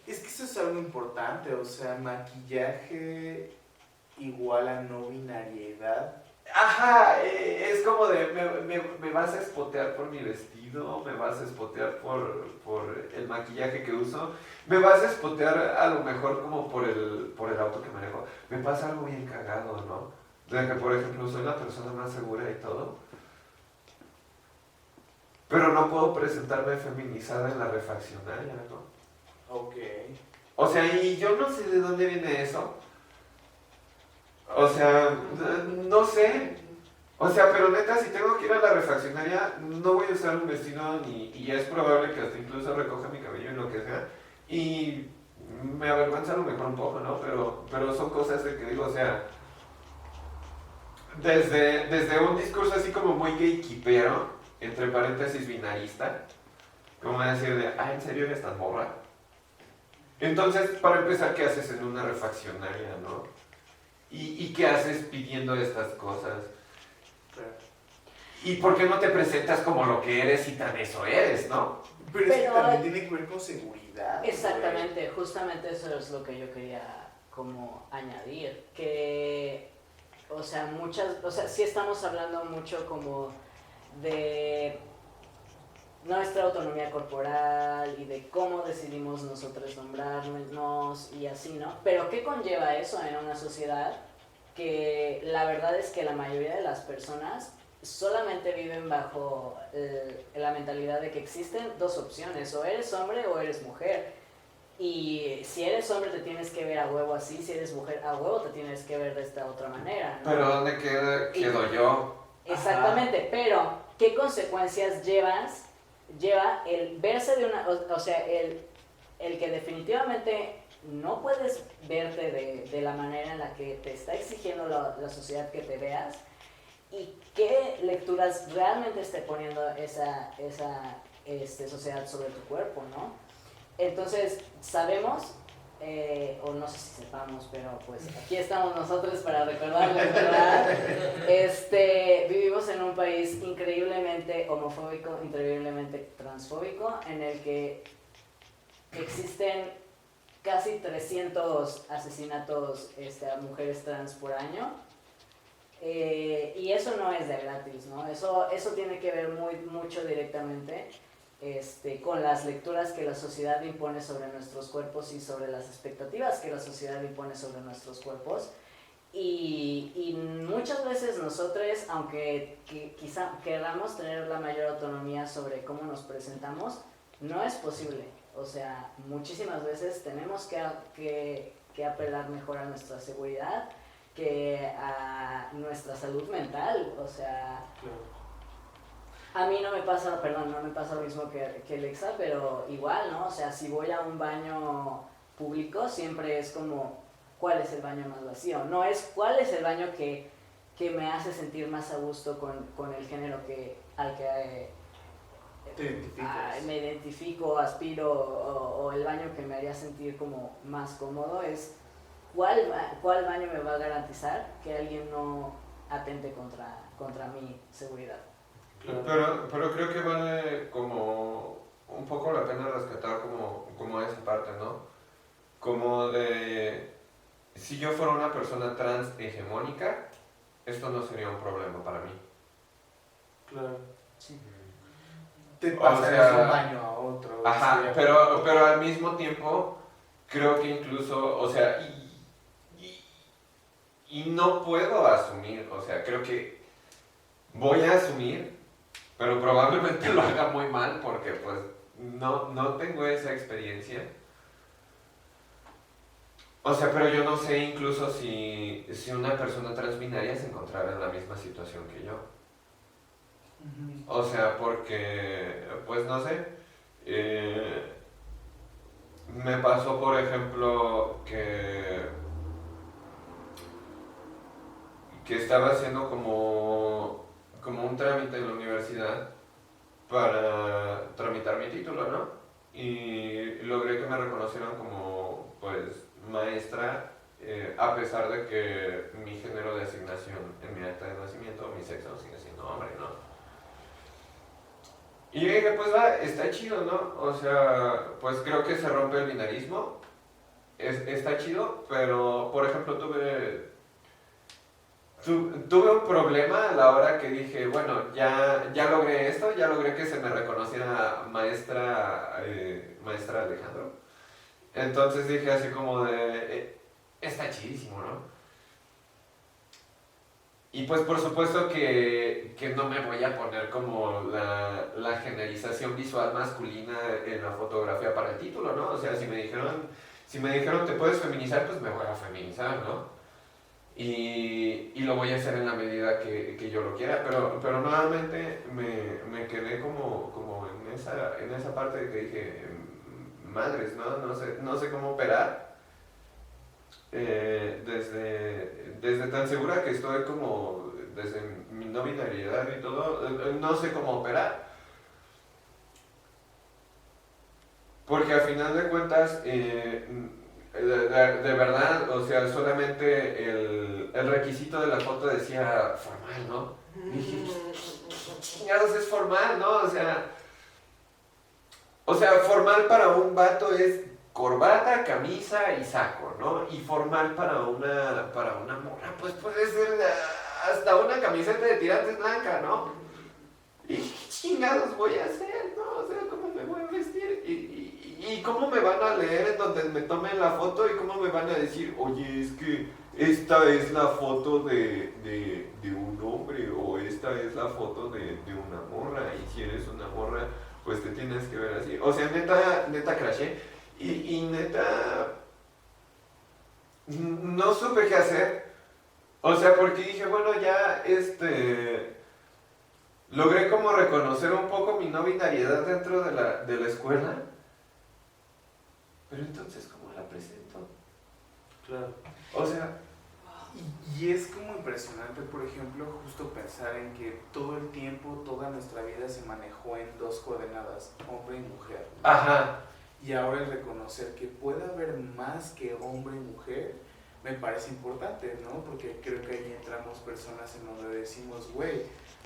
Es que eso es algo importante, o sea, maquillaje igual a no binariedad. ajá, es como de, me vas a espotear por mi vestido, me vas a espotear por el maquillaje que uso, me vas a espotear a lo mejor como por el auto que manejo. Me pasa algo bien cagado, ¿no? De que, por ejemplo, soy la persona más segura y todo, pero no puedo presentarme feminizada en la refaccionaria, ¿no? Ok. O sea, y yo no sé de dónde viene eso. O sea, no sé. O sea, pero neta, si tengo que ir a la refaccionaria, no voy a usar un vestido y es probable que hasta incluso recoja mi cabello y lo que sea. Y me avergüenza a lo mejor un poco, ¿no? Pero son cosas de que digo, o sea, desde un discurso así como muy gatekeepero, entre paréntesis binarista, como decir de, ¿en serio eres tan morra? Entonces, para empezar, ¿qué haces en una refaccionaria, no? ¿Y qué haces pidiendo estas cosas? ¿Y por qué no te presentas como lo que eres y tan eso eres, no? Pero es que Pero- también tiene que ver con seguridad. Exactamente, justamente eso es lo que yo quería como añadir, que, o sea, sí estamos hablando mucho como de nuestra autonomía corporal y de cómo decidimos nosotros nombrarnos y así, ¿no? Pero ¿qué conlleva eso en una sociedad que la verdad es que la mayoría de las personas solamente viven bajo la mentalidad de que existen dos opciones, o eres hombre o eres mujer? Y si eres hombre te tienes que ver a huevo así, si eres mujer a huevo te tienes que ver de esta otra manera, ¿no? Pero ¿dónde quedo yo? Exactamente, pero ¿qué consecuencias lleva el verse de una, o sea, el que definitivamente no puedes verte de la manera en la que te está exigiendo la sociedad que te veas, y qué lecturas realmente esté poniendo esa sociedad sobre tu cuerpo, ¿no? Entonces, sabemos, o no sé si sepamos, pero pues aquí estamos nosotros para recordarles, ¿verdad? Vivimos en un país increíblemente homofóbico, increíblemente transfóbico, en el que existen casi 300 asesinatos a mujeres trans por año. Y eso no es de gratis, ¿no? Eso tiene que ver mucho directamente con las lecturas que la sociedad impone sobre nuestros cuerpos y sobre las expectativas que la sociedad impone sobre nuestros cuerpos. Y muchas veces nosotros, aunque quizá queramos tener la mayor autonomía sobre cómo nos presentamos, no es posible. O sea, muchísimas veces tenemos que apelar mejor a nuestra seguridad que a nuestra salud mental. O sea, a mí no me pasa lo mismo que Alexa, pero igual, ¿no? O sea, si voy a un baño público, siempre es como, ¿cuál es el baño más vacío? No es cuál es el baño que me hace sentir más a gusto con el género al que me identifico, aspiro, o el baño que me haría sentir como más cómodo. Es ¿cuál baño me va a garantizar que alguien no atente contra mi seguridad? Pero creo que vale como un poco la pena rescatar como esa parte, ¿no? Como de, si yo fuera una persona trans hegemónica, esto no sería un problema para mí. Claro. Sí. Te pasas de un baño a otro. Ajá, pero al mismo tiempo, creo que incluso, o sea, y no puedo asumir, o sea, creo que voy a asumir, pero probablemente lo haga muy mal porque pues no tengo esa experiencia. O sea, pero yo no sé incluso si una persona transbinaria se encontrara en la misma situación que yo. O sea, porque, pues no sé, me pasó por ejemplo que estaba haciendo como un trámite en la universidad para tramitar mi título, ¿no? Y logré que me reconocieran como, pues, maestra, a pesar de que mi género de asignación en mi acta de nacimiento, mi sexo, sigue siendo hombre, ¿no? Y dije, pues va, está chido, ¿no? O sea, pues creo que se rompe el binarismo, está chido, pero, por ejemplo, tuve un problema a la hora que dije, bueno, ya logré esto, ya logré que se me reconociera maestra Alejandro. Entonces dije así como de, está chidísimo, ¿no? Y pues por supuesto que no me voy a poner como la generalización visual masculina en la fotografía para el título, ¿no? O sea, si me dijeron te puedes feminizar, pues me voy a feminizar, ¿no? Y lo voy a hacer en la medida que yo lo quiera, pero nuevamente me quedé como en esa parte de que dije, madres, ¿no? No sé cómo operar. Desde tan segura que estoy como, desde mi no binariedad y todo, no sé cómo operar. Porque al final de cuentas, de verdad, o sea, solamente el requisito de la foto decía formal, ¿no? Y dije, ¿qué chingados es formal, no? O sea, formal para un vato es corbata, camisa y saco, ¿no? Y formal para una morra, pues puede ser hasta una camiseta de tirantes blanca, ¿no? ¿Y qué chingados voy a hacer, no? O sea, ¿cómo me voy a vestir? ¿Y cómo me van a leer en donde me tomen la foto? ¿Y cómo me van a decir, oye, es que esta es la foto de un hombre o esta es la foto de una morra? Y si eres una morra, pues te tienes que ver así. O sea, neta crashé. Y neta, no supe qué hacer. O sea, porque dije, bueno, ya, logré como reconocer un poco mi no binariedad dentro de la escuela. Pero entonces, ¿cómo la presento? Claro. O sea, Y es como impresionante, por ejemplo, justo pensar en que todo el tiempo, toda nuestra vida se manejó en dos coordenadas, hombre y mujer. ajá, Y ahora el reconocer que puede haber más que hombre y mujer, me parece importante, ¿no? Porque creo que ahí entramos personas en donde decimos, güey,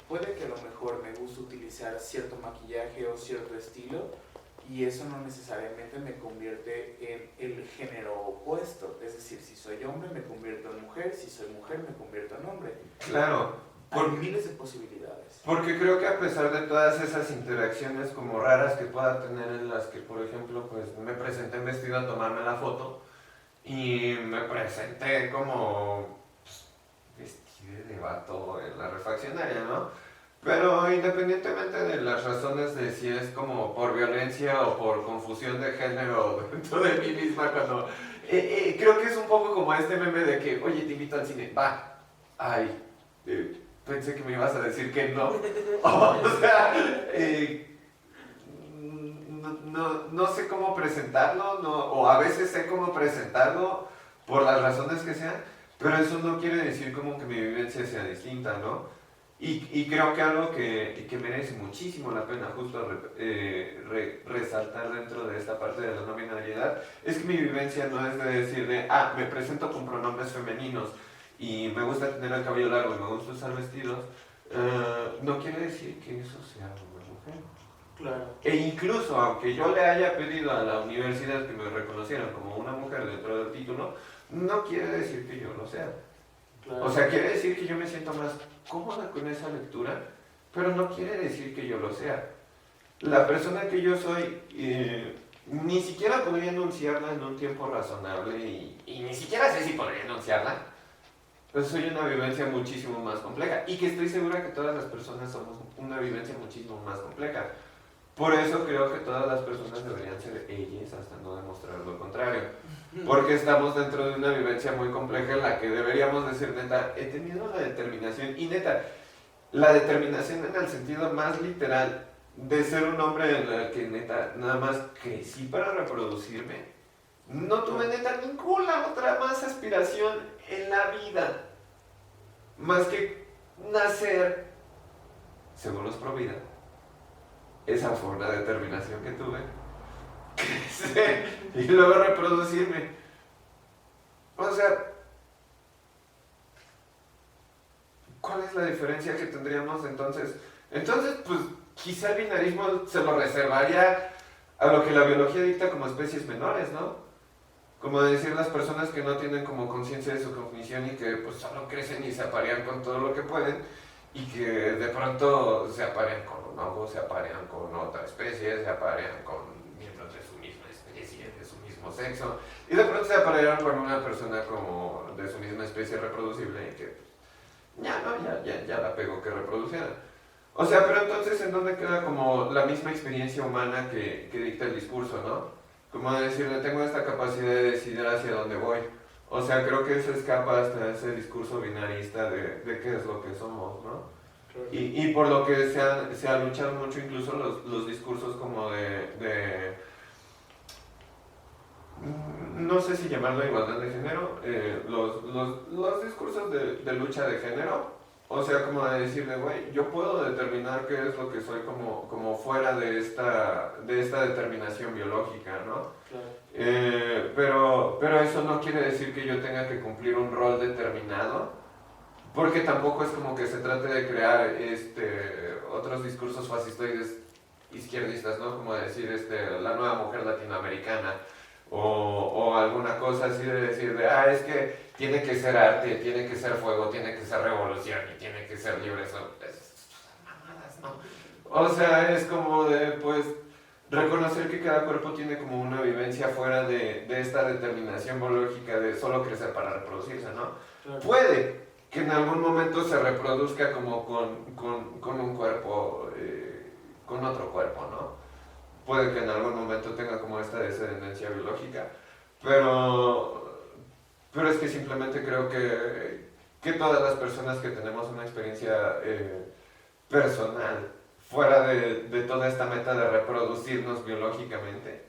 puede que a lo mejor me gusta utilizar cierto maquillaje o cierto estilo, y eso no necesariamente me convierte en el género opuesto. Es decir, si soy hombre me convierto en mujer, si soy mujer me convierto en hombre. claro. Hay miles de posibilidades. Porque creo que a pesar de todas esas interacciones como raras que pueda tener en las que, por ejemplo, pues me presenté vestido a tomarme la foto y me presenté como pues, vestido de vato en la refaccionaria, ¿no? Pero independientemente de las razones de si es como por violencia o por confusión de género dentro de mí misma, cuando creo que es un poco como este meme de que, oye, te invito al cine, va, ay, pensé que me ibas a decir que no. O sea, no sé cómo presentarlo, o a veces sé cómo presentarlo por las razones que sean, pero eso no quiere decir como que mi vivencia sea distinta, ¿no? Y creo que algo que merece muchísimo la pena justo resaltar dentro de esta parte de la no binariedad es que mi vivencia no es de decirle, me presento con pronombres femeninos y me gusta tener el cabello largo y me gusta usar vestidos, no quiere decir que eso sea una mujer. Claro. E incluso, aunque yo le haya pedido a la universidad que me reconocieran como una mujer dentro del título, no quiere decir que yo lo sea. Claro. O sea, quiere decir que yo me siento más cómoda con esa lectura, pero no quiere decir que yo lo sea. La persona que yo soy, ni siquiera podría enunciarla en un tiempo razonable y ni siquiera sé si podría enunciarla. Pues soy una vivencia muchísimo más compleja y que estoy segura que todas las personas somos una vivencia muchísimo más compleja. Por eso creo que todas las personas deberían ser ellas hasta no demostrar lo contrario. Porque estamos dentro de una vivencia muy compleja en la que deberíamos decir, neta, he tenido la determinación, y neta, la determinación en el sentido más literal de ser un hombre en el que neta nada más crecí para reproducirme. No tuve neta ninguna otra más aspiración en la vida más que nacer, según los Provida. Esa fue una determinación que tuve. Crecer y luego reproducirme. O sea, ¿cuál es la diferencia que tendríamos entonces? Entonces, pues quizá el binarismo se lo reservaría a lo que la biología dicta como especies menores, ¿no? Como decir las personas que no tienen como conciencia de su cognición y que pues solo crecen y se aparean con todo lo que pueden y que de pronto se aparean con un hongo, se aparean con otra especie, se aparean con miembros de su misma especie, de su mismo sexo, y de pronto se aparean con una persona como de su misma especie reproducible y que ya la pegó que reproduciera. O sea, pero entonces ¿en dónde queda como la misma experiencia humana que dicta el discurso, no? Como decirle, tengo esta capacidad de decidir hacia dónde voy. O sea, creo que eso escapa hasta ese discurso binarista de qué es lo que somos, ¿no? Claro. Y por lo que se ha luchado mucho incluso los discursos como no sé si llamarlo igualdad de género, los discursos de lucha de género, o sea, como de decirle, güey, yo puedo determinar qué es lo que soy como fuera de esta determinación biológica, ¿no? Claro. Pero eso no quiere decir que yo tenga que cumplir un rol determinado, porque tampoco es como que se trate de crear otros discursos fascistoides izquierdistas, ¿no? Como decir la nueva mujer latinoamericana o alguna cosa así de decir es que tiene que ser arte, tiene que ser fuego, tiene que ser revolución y tiene que ser libre. Son mamadas, ¿no? O sea, es como de pues reconocer que cada cuerpo tiene como una vivencia fuera de esta determinación biológica de solo crecer para reproducirse, ¿no? Claro. Puede que en algún momento se reproduzca como con un cuerpo, con otro cuerpo, ¿no? puede que en algún momento tenga como esta descendencia biológica, pero es que simplemente creo que todas las personas que tenemos una experiencia personal, fuera de toda esta meta de reproducirnos biológicamente,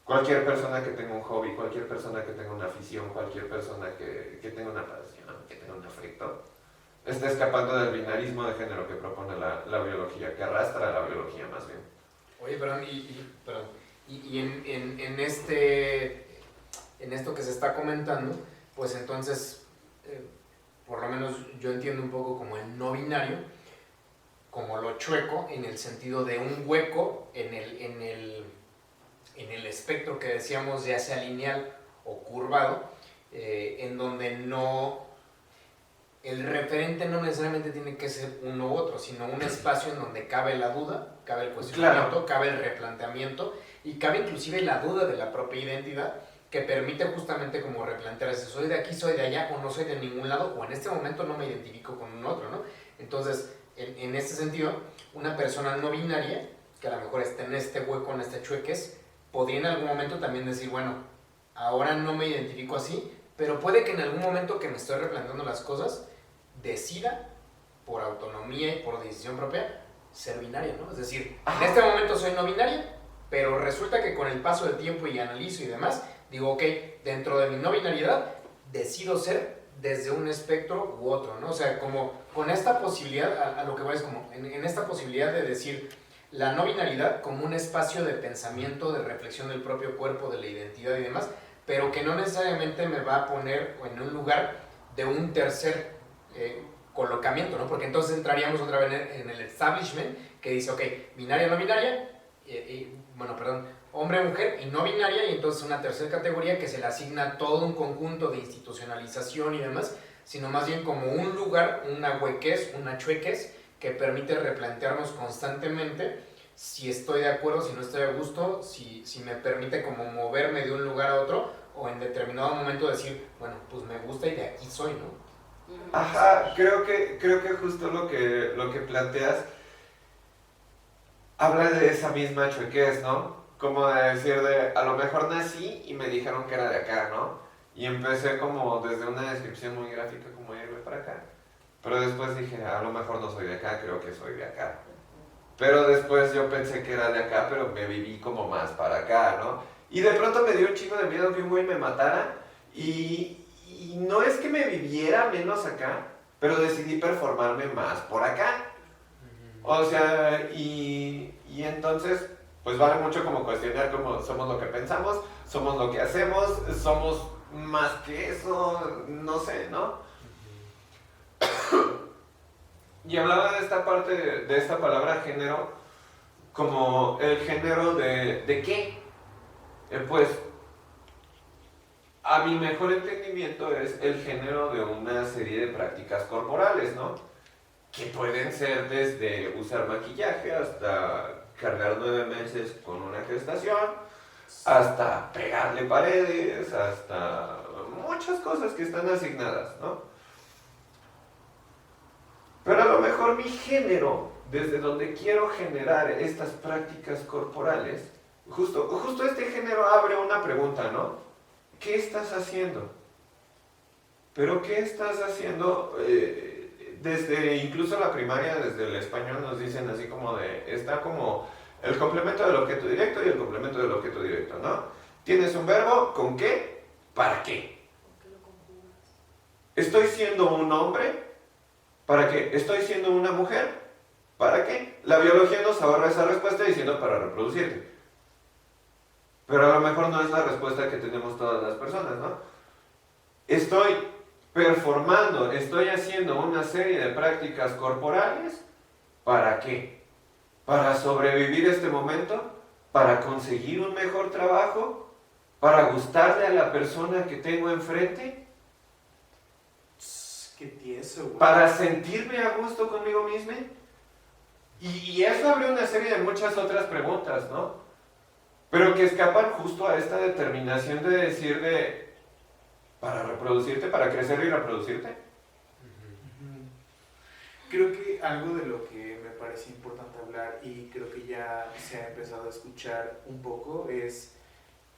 cualquier persona que tenga un hobby, cualquier persona que tenga una afición, cualquier persona que tenga una pasión, que tenga un afecto, está escapando del binarismo de género que propone la biología, que arrastra la biología más bien. Oye, perdón, en esto que se está comentando, pues entonces, por lo menos yo entiendo un poco como el no binario, como lo chueco, en el sentido de un hueco en el espectro que decíamos, ya sea lineal o curvado, en donde el referente no necesariamente tiene que ser uno u otro, sino un espacio en donde cabe la duda, cabe el cuestionamiento, cabe el replanteamiento y cabe inclusive la duda de la propia identidad, que permite justamente como replantearse, soy de aquí, soy de allá, o no soy de ningún lado, o en este momento no me identifico con un otro, ¿no? Entonces, en este sentido, una persona no binaria, que a lo mejor está en este hueco, en este chueques, podría en algún momento también decir, bueno, ahora no me identifico así, pero puede que en algún momento que me estoy replanteando las cosas, decida, por autonomía y por decisión propia, ser binaria, ¿no? Es decir, en este momento soy no binaria, pero resulta que con el paso del tiempo y analizo y demás, digo, ok, dentro de mi no binariedad, decido ser desde un espectro u otro, ¿no? O sea, como con esta posibilidad, a lo que voy es como, en esta posibilidad de decir la no binaridad como un espacio de pensamiento, de reflexión del propio cuerpo, de la identidad y demás, pero que no necesariamente me va a poner en un lugar de un tercer colocamiento, ¿no? Porque entonces entraríamos otra vez en el establishment que dice, ok, binaria, no binaria, hombre, mujer y no binaria, y entonces una tercera categoría que se le asigna todo un conjunto de institucionalización y demás, sino más bien como un lugar, una huequez, una chuequez, que permite replantearnos constantemente si estoy de acuerdo, si no estoy a gusto, si me permite como moverme de un lugar a otro, o en determinado momento decir, bueno, pues me gusta y de aquí soy, ¿no? Ajá, creo que justo lo que planteas habla de esa misma chuequez, ¿no? Como de decir a lo mejor nací y me dijeron que era de acá, ¿no? Y empecé como desde una descripción muy gráfica como irme para acá. Pero después dije, a lo mejor no soy de acá, creo que soy de acá. Pero después yo pensé que era de acá, pero me viví como más para acá, ¿no? Y de pronto me dio un chingo de miedo que un güey me matara y no es que me viviera menos acá, pero decidí performarme más por acá. O sea, y entonces, pues vale mucho como cuestionar cómo somos lo que pensamos, somos lo que hacemos, somos más que eso, no sé, ¿no? Y hablaba de esta parte, de esta palabra género, como el género de qué. Pues, a mi mejor entendimiento es el género de una serie de prácticas corporales, ¿no? Que pueden ser desde usar maquillaje hasta cargar 9 meses con una gestación, hasta pegarle paredes, hasta muchas cosas que están asignadas, ¿no? Pero a lo mejor mi género, desde donde quiero generar estas prácticas corporales, justo este género abre una pregunta, ¿no? ¿Qué estás haciendo? Pero ¿qué estás haciendo? Desde incluso la primaria, desde el español nos dicen así como está como el complemento del objeto directo y el complemento del objeto directo, ¿no? Tienes un verbo, ¿con qué? ¿Para qué? ¿Estoy siendo un hombre? ¿Para qué? ¿Estoy siendo una mujer? ¿Para qué? La biología nos ahorra esa respuesta diciendo para reproducirte. Pero a lo mejor no es la respuesta que tenemos todas las personas, ¿no? Estoy performando, estoy haciendo una serie de prácticas corporales, ¿para qué? ¿Para sobrevivir este momento? ¿Para conseguir un mejor trabajo? ¿Para gustarle a la persona que tengo enfrente? Qué tieso, güey. ¿Para sentirme a gusto conmigo mismo? Y eso abre una serie de muchas otras preguntas, ¿no? Pero que escapan justo a esta determinación de decir ¿para reproducirte? ¿Para crecer y reproducirte? Creo que algo de lo que me parece importante hablar y creo que ya se ha empezado a escuchar un poco es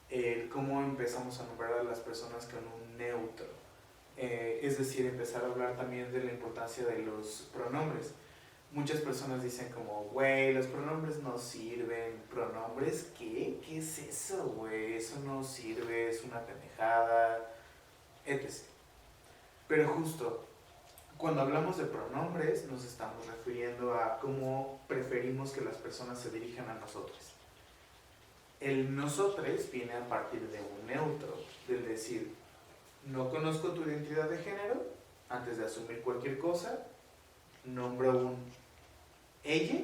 el cómo empezamos a nombrar a las personas con un neutro. Es decir, empezar a hablar también de la importancia de los pronombres. Muchas personas dicen como, güey, los pronombres no sirven. ¿Pronombres qué? ¿Qué es eso, güey? Eso no sirve, es una pendejada, etc. Pero justo, cuando hablamos de pronombres, nos estamos refiriendo a cómo preferimos que las personas se dirijan a nosotros. El nosotres viene a partir de un neutro, del decir, no conozco tu identidad de género, antes de asumir cualquier cosa, nombro un ella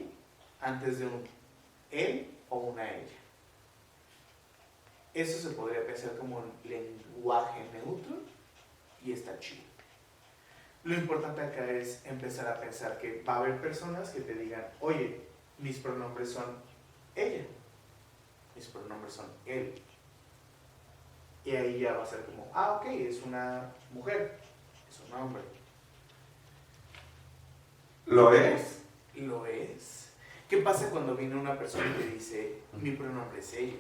antes de un él o una ella. Eso se podría pensar como un lenguaje neutro y está chido. Lo importante acá es empezar a pensar que va a haber personas que te digan, oye, mis pronombres son ella, mis pronombres son él. Y ahí ya va a ser como, ok, es una mujer, es un hombre. ¿Lo es? Lo es. ¿Qué pasa cuando viene una persona y te dice, mi pronombre es ella?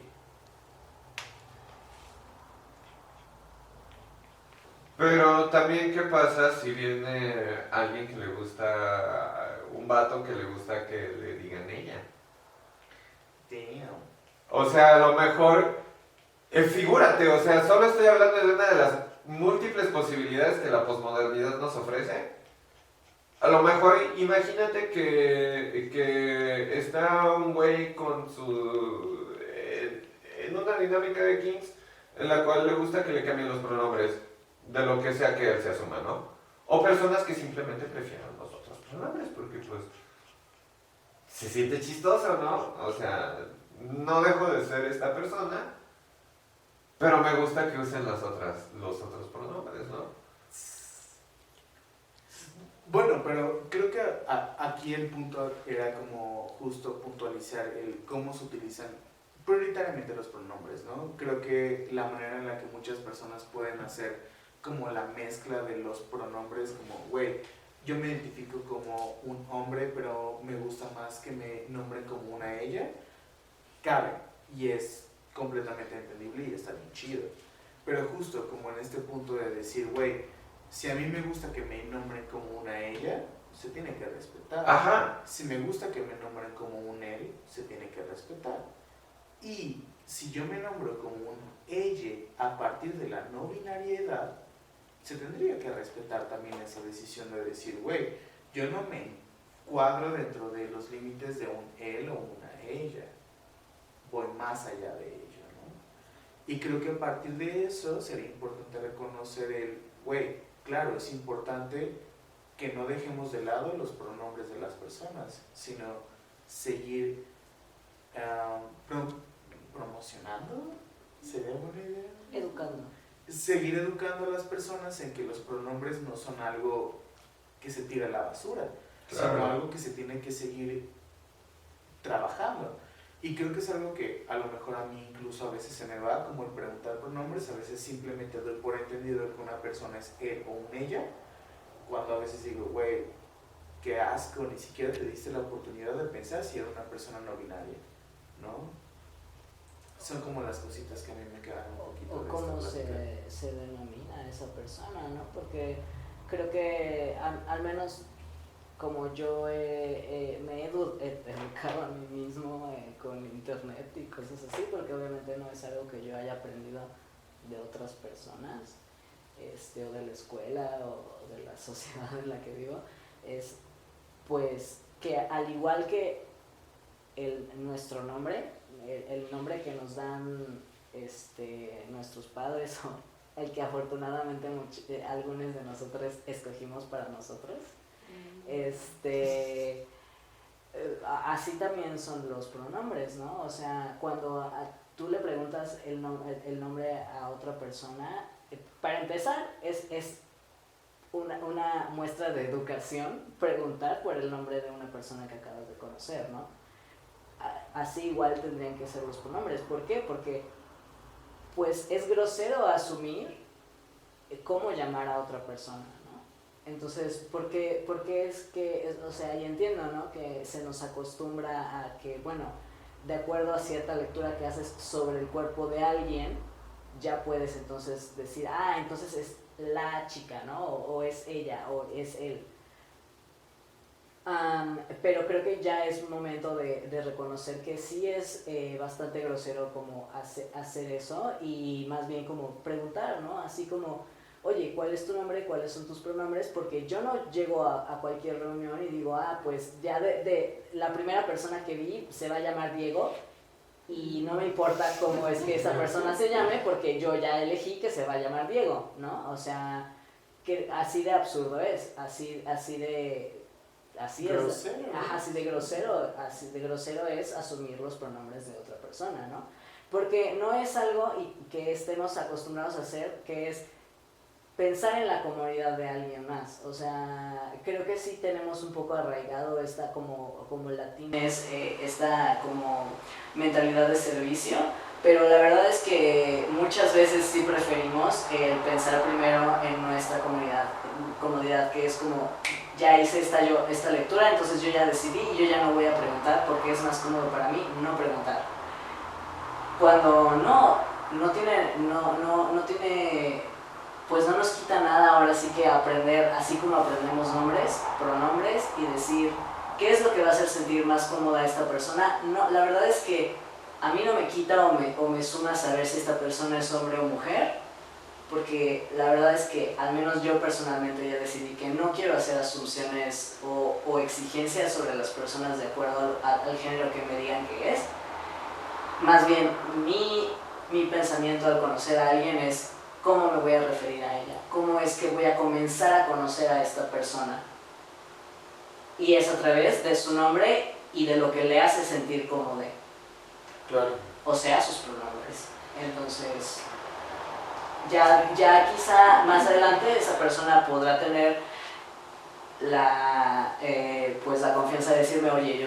Pero también, ¿qué pasa si viene alguien que le gusta, un vato que le gusta que le digan ella? Damn. O sea, a lo mejor, figúrate, o sea, solo estoy hablando de una de las múltiples posibilidades que la posmodernidad nos ofrece. A lo mejor, imagínate que está un güey con su... en una dinámica de Kings en la cual le gusta que le cambien los pronombres, de lo que sea que él se asuma, ¿no? O personas que simplemente prefieran los otros pronombres, porque pues se siente chistoso, ¿no? O sea, no dejo de ser esta persona, pero me gusta que usen los otros pronombres, ¿no? Bueno, pero creo que aquí el punto era como justo puntualizar el cómo se utilizan prioritariamente los pronombres, ¿no? Creo que la manera en la que muchas personas pueden hacer como la mezcla de los pronombres, como, güey, yo me identifico como un hombre, pero me gusta más que me nombren como una ella, cabe, y es completamente entendible y está bien chido. Pero justo como en este punto de decir, güey, si a mí me gusta que me nombren como una ella, se tiene que respetar. Ajá. Si me gusta que me nombren como un él, se tiene que respetar. Y si yo me nombro como un ella a partir de la no binariedad, se tendría que respetar también esa decisión de decir, güey, yo no me encuadro dentro de los límites de un él o una ella. Voy más allá de ello, ¿no? Y creo que a partir de eso sería importante reconocer el, güey, claro, es importante que no dejemos de lado los pronombres de las personas, sino seguir promocionando, ¿sería buena idea? Educando. Seguir educando a las personas en que los pronombres no son algo que se tira a la basura, Claro. sino algo que se tiene que seguir trabajando. Y creo que es algo que a lo mejor a mí incluso a veces se me va, como el preguntar pronombres, a veces simplemente doy por entendido que una persona es él o un ella, cuando a veces digo, güey, qué asco, ni siquiera te diste la oportunidad de pensar si era una persona no binaria, ¿no? Son como las cositas que a mí me quedan un poquito O de cómo esta plática. se denomina a esa persona, ¿no? Porque creo que al menos como yo me he educado a mí mismo con internet y cosas así, porque obviamente no es algo que yo haya aprendido de otras personas, o de la escuela o de la sociedad en la que vivo, es pues que al igual que nuestro nombre, el nombre que nos dan nuestros padres o el que afortunadamente algunos de nosotros escogimos para nosotros, así también son los pronombres, ¿no? O sea, cuando tú le preguntas el nombre a otra persona, para empezar es una muestra de educación preguntar por el nombre de una persona que acabas de conocer, ¿no? Así igual tendrían que ser los pronombres. ¿Por qué? Porque pues es grosero asumir cómo llamar a otra persona, ¿no? Entonces, ¿por qué es que, o sea, y entiendo, ¿no? Que se nos acostumbra a que, bueno, de acuerdo a cierta lectura que haces sobre el cuerpo de alguien, ya puedes entonces decir, entonces es la chica, ¿no? O es ella, o es él. Pero creo que ya es un momento de reconocer que sí es bastante grosero como hacer eso y más bien como preguntar, ¿no? Así como, oye, ¿cuál es tu nombre? ¿Cuáles son tus pronombres? Porque yo no llego a cualquier reunión y digo, pues ya de la primera persona que vi se va a llamar Diego y no me importa cómo es que esa persona se llame porque yo ya elegí que se va a llamar Diego, ¿no? O sea, que así de absurdo es, así Grosero. es, así de grosero es asumir los pronombres de otra persona, ¿no? Porque no es algo que estemos acostumbrados a hacer, que es pensar en la comodidad de alguien más. O sea, creo que sí tenemos un poco arraigado esta como latines, esta como mentalidad de servicio, pero la verdad es que muchas veces sí preferimos pensar primero en nuestra comodidad, que es como, ya hice esta lectura, entonces yo ya decidí y yo ya no voy a preguntar porque es más cómodo para mí no preguntar. Cuando no tiene, pues no nos quita nada ahora sí que aprender, así como aprendemos nombres, pronombres y decir qué es lo que va a hacer sentir más cómoda a esta persona. No, la verdad es que a mí no me quita o me suma saber si esta persona es hombre o mujer, porque la verdad es que al menos yo personalmente ya decidí que no quiero hacer asunciones o exigencias sobre las personas de acuerdo al género que me digan que es. Más bien, mi pensamiento al conocer a alguien es cómo me voy a referir a ella, cómo es que voy a comenzar a conocer a esta persona. Y es a través de su nombre y de lo que le hace sentir cómodo. Claro. O sea, sus pronombres. Entonces, ya quizá más adelante esa persona podrá tener pues la confianza de decirme, oye,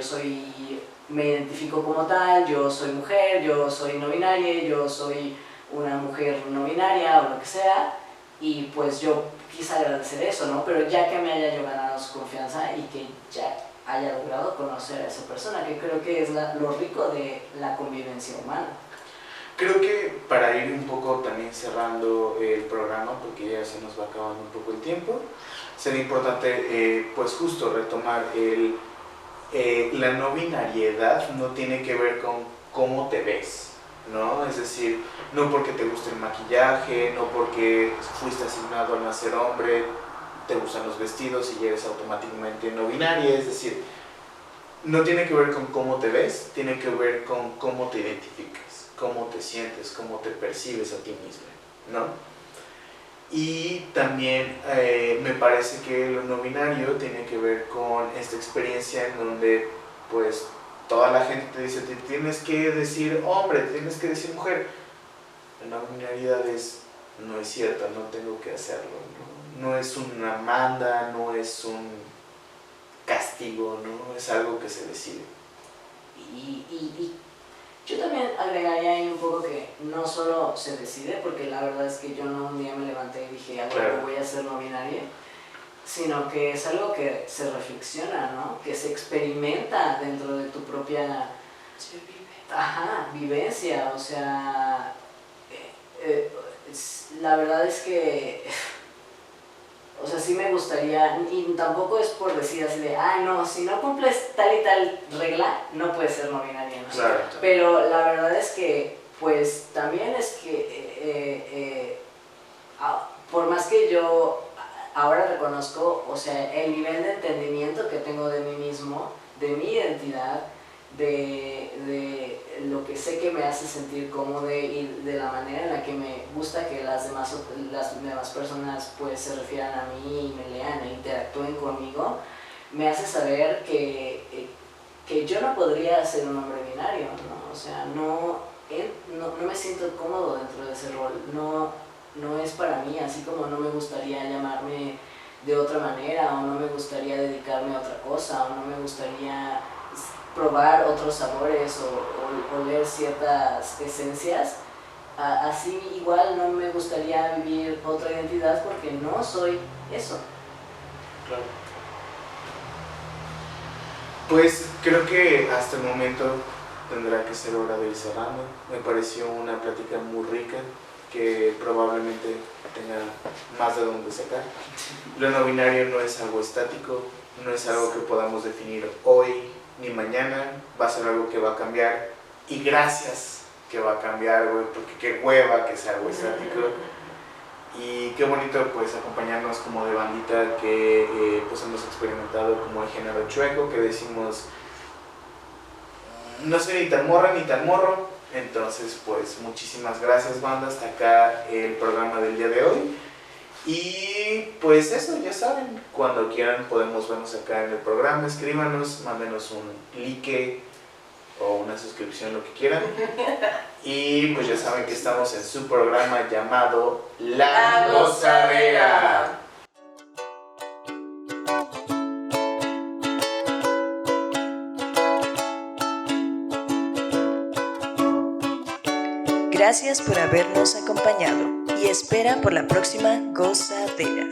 me identifico como tal, yo soy mujer, yo soy no binaria, yo soy una mujer no binaria o lo que sea, y pues yo quise agradecer eso, ¿no? Pero ya que me haya yo ganado su confianza y que ya haya logrado conocer a esa persona, que creo que es lo rico de la convivencia humana. Creo que para ir un poco también cerrando el programa, porque ya se nos va acabando un poco el tiempo, sería importante pues justo retomar la no binariedad no tiene que ver con cómo te ves, ¿no? Es decir, no porque te guste el maquillaje, no porque fuiste asignado a nacer hombre, te gustan los vestidos y eres automáticamente no binaria, es decir, no tiene que ver con cómo te ves, tiene que ver con cómo te identificas, cómo te sientes, cómo te percibes a ti mismo, ¿no? Y también me parece que lo no binario tiene que ver con esta experiencia en donde pues toda la gente te dice, te tienes que decir hombre, te tienes que decir mujer. La no binariedad no es cierta, no tengo que hacerlo, no es una manda, no es un castigo, no es algo que se decide. Y yo también agregaría ahí un poco que no solo se decide, porque la verdad es que yo no un día me levanté y dije, Claro. voy a ser no binaria, sino que es algo que se reflexiona, ¿no? Que se experimenta dentro de tu propia vivencia. O sea, la verdad es que, o sea, sí me gustaría, y tampoco es por decir así de, no, si no cumples tal y tal regla, no puedes ser no binaria, ¿no? Claro. Pero la verdad es que, pues, también es que, por más que yo ahora reconozco, o sea, el nivel de entendimiento que tengo de mí mismo, de mi identidad, de lo que sé que me hace sentir cómodo y de la manera en la que me gusta que las demás personas pues se refieran a mí y me lean e interactúen conmigo, me hace saber que yo no podría ser un hombre binario, ¿no? O sea, no me siento cómodo dentro de ese rol, no es para mí, así como no me gustaría llamarme de otra manera, o no me gustaría dedicarme a otra cosa, o no me gustaría probar otros sabores o oler ciertas esencias. Así igual no me gustaría vivir otra identidad porque no soy eso. Claro. Pues creo que hasta el momento tendrá que ser hora de ir cerrando. Me pareció una plática muy rica que probablemente tenga más de dónde sacar. Lo no binario no es algo estático, no es algo que podamos definir hoy ni mañana, va a ser algo que va a cambiar y gracias que va a cambiar, güey, porque qué hueva que sea algo estático. Y qué bonito pues acompañarnos como de bandita que pues hemos experimentado como el género chueco, que decimos no soy ni tan morra ni tan morro. Entonces pues muchísimas gracias, banda, hasta acá el programa del día de hoy. Y pues eso, ya saben, cuando quieran podemos vernos acá en el programa, escríbanos, mándenos un like o una suscripción, lo que quieran. Y pues ya saben que estamos en su programa llamado La Gozadera. Gracias por habernos acompañado y espera por la próxima gozadera.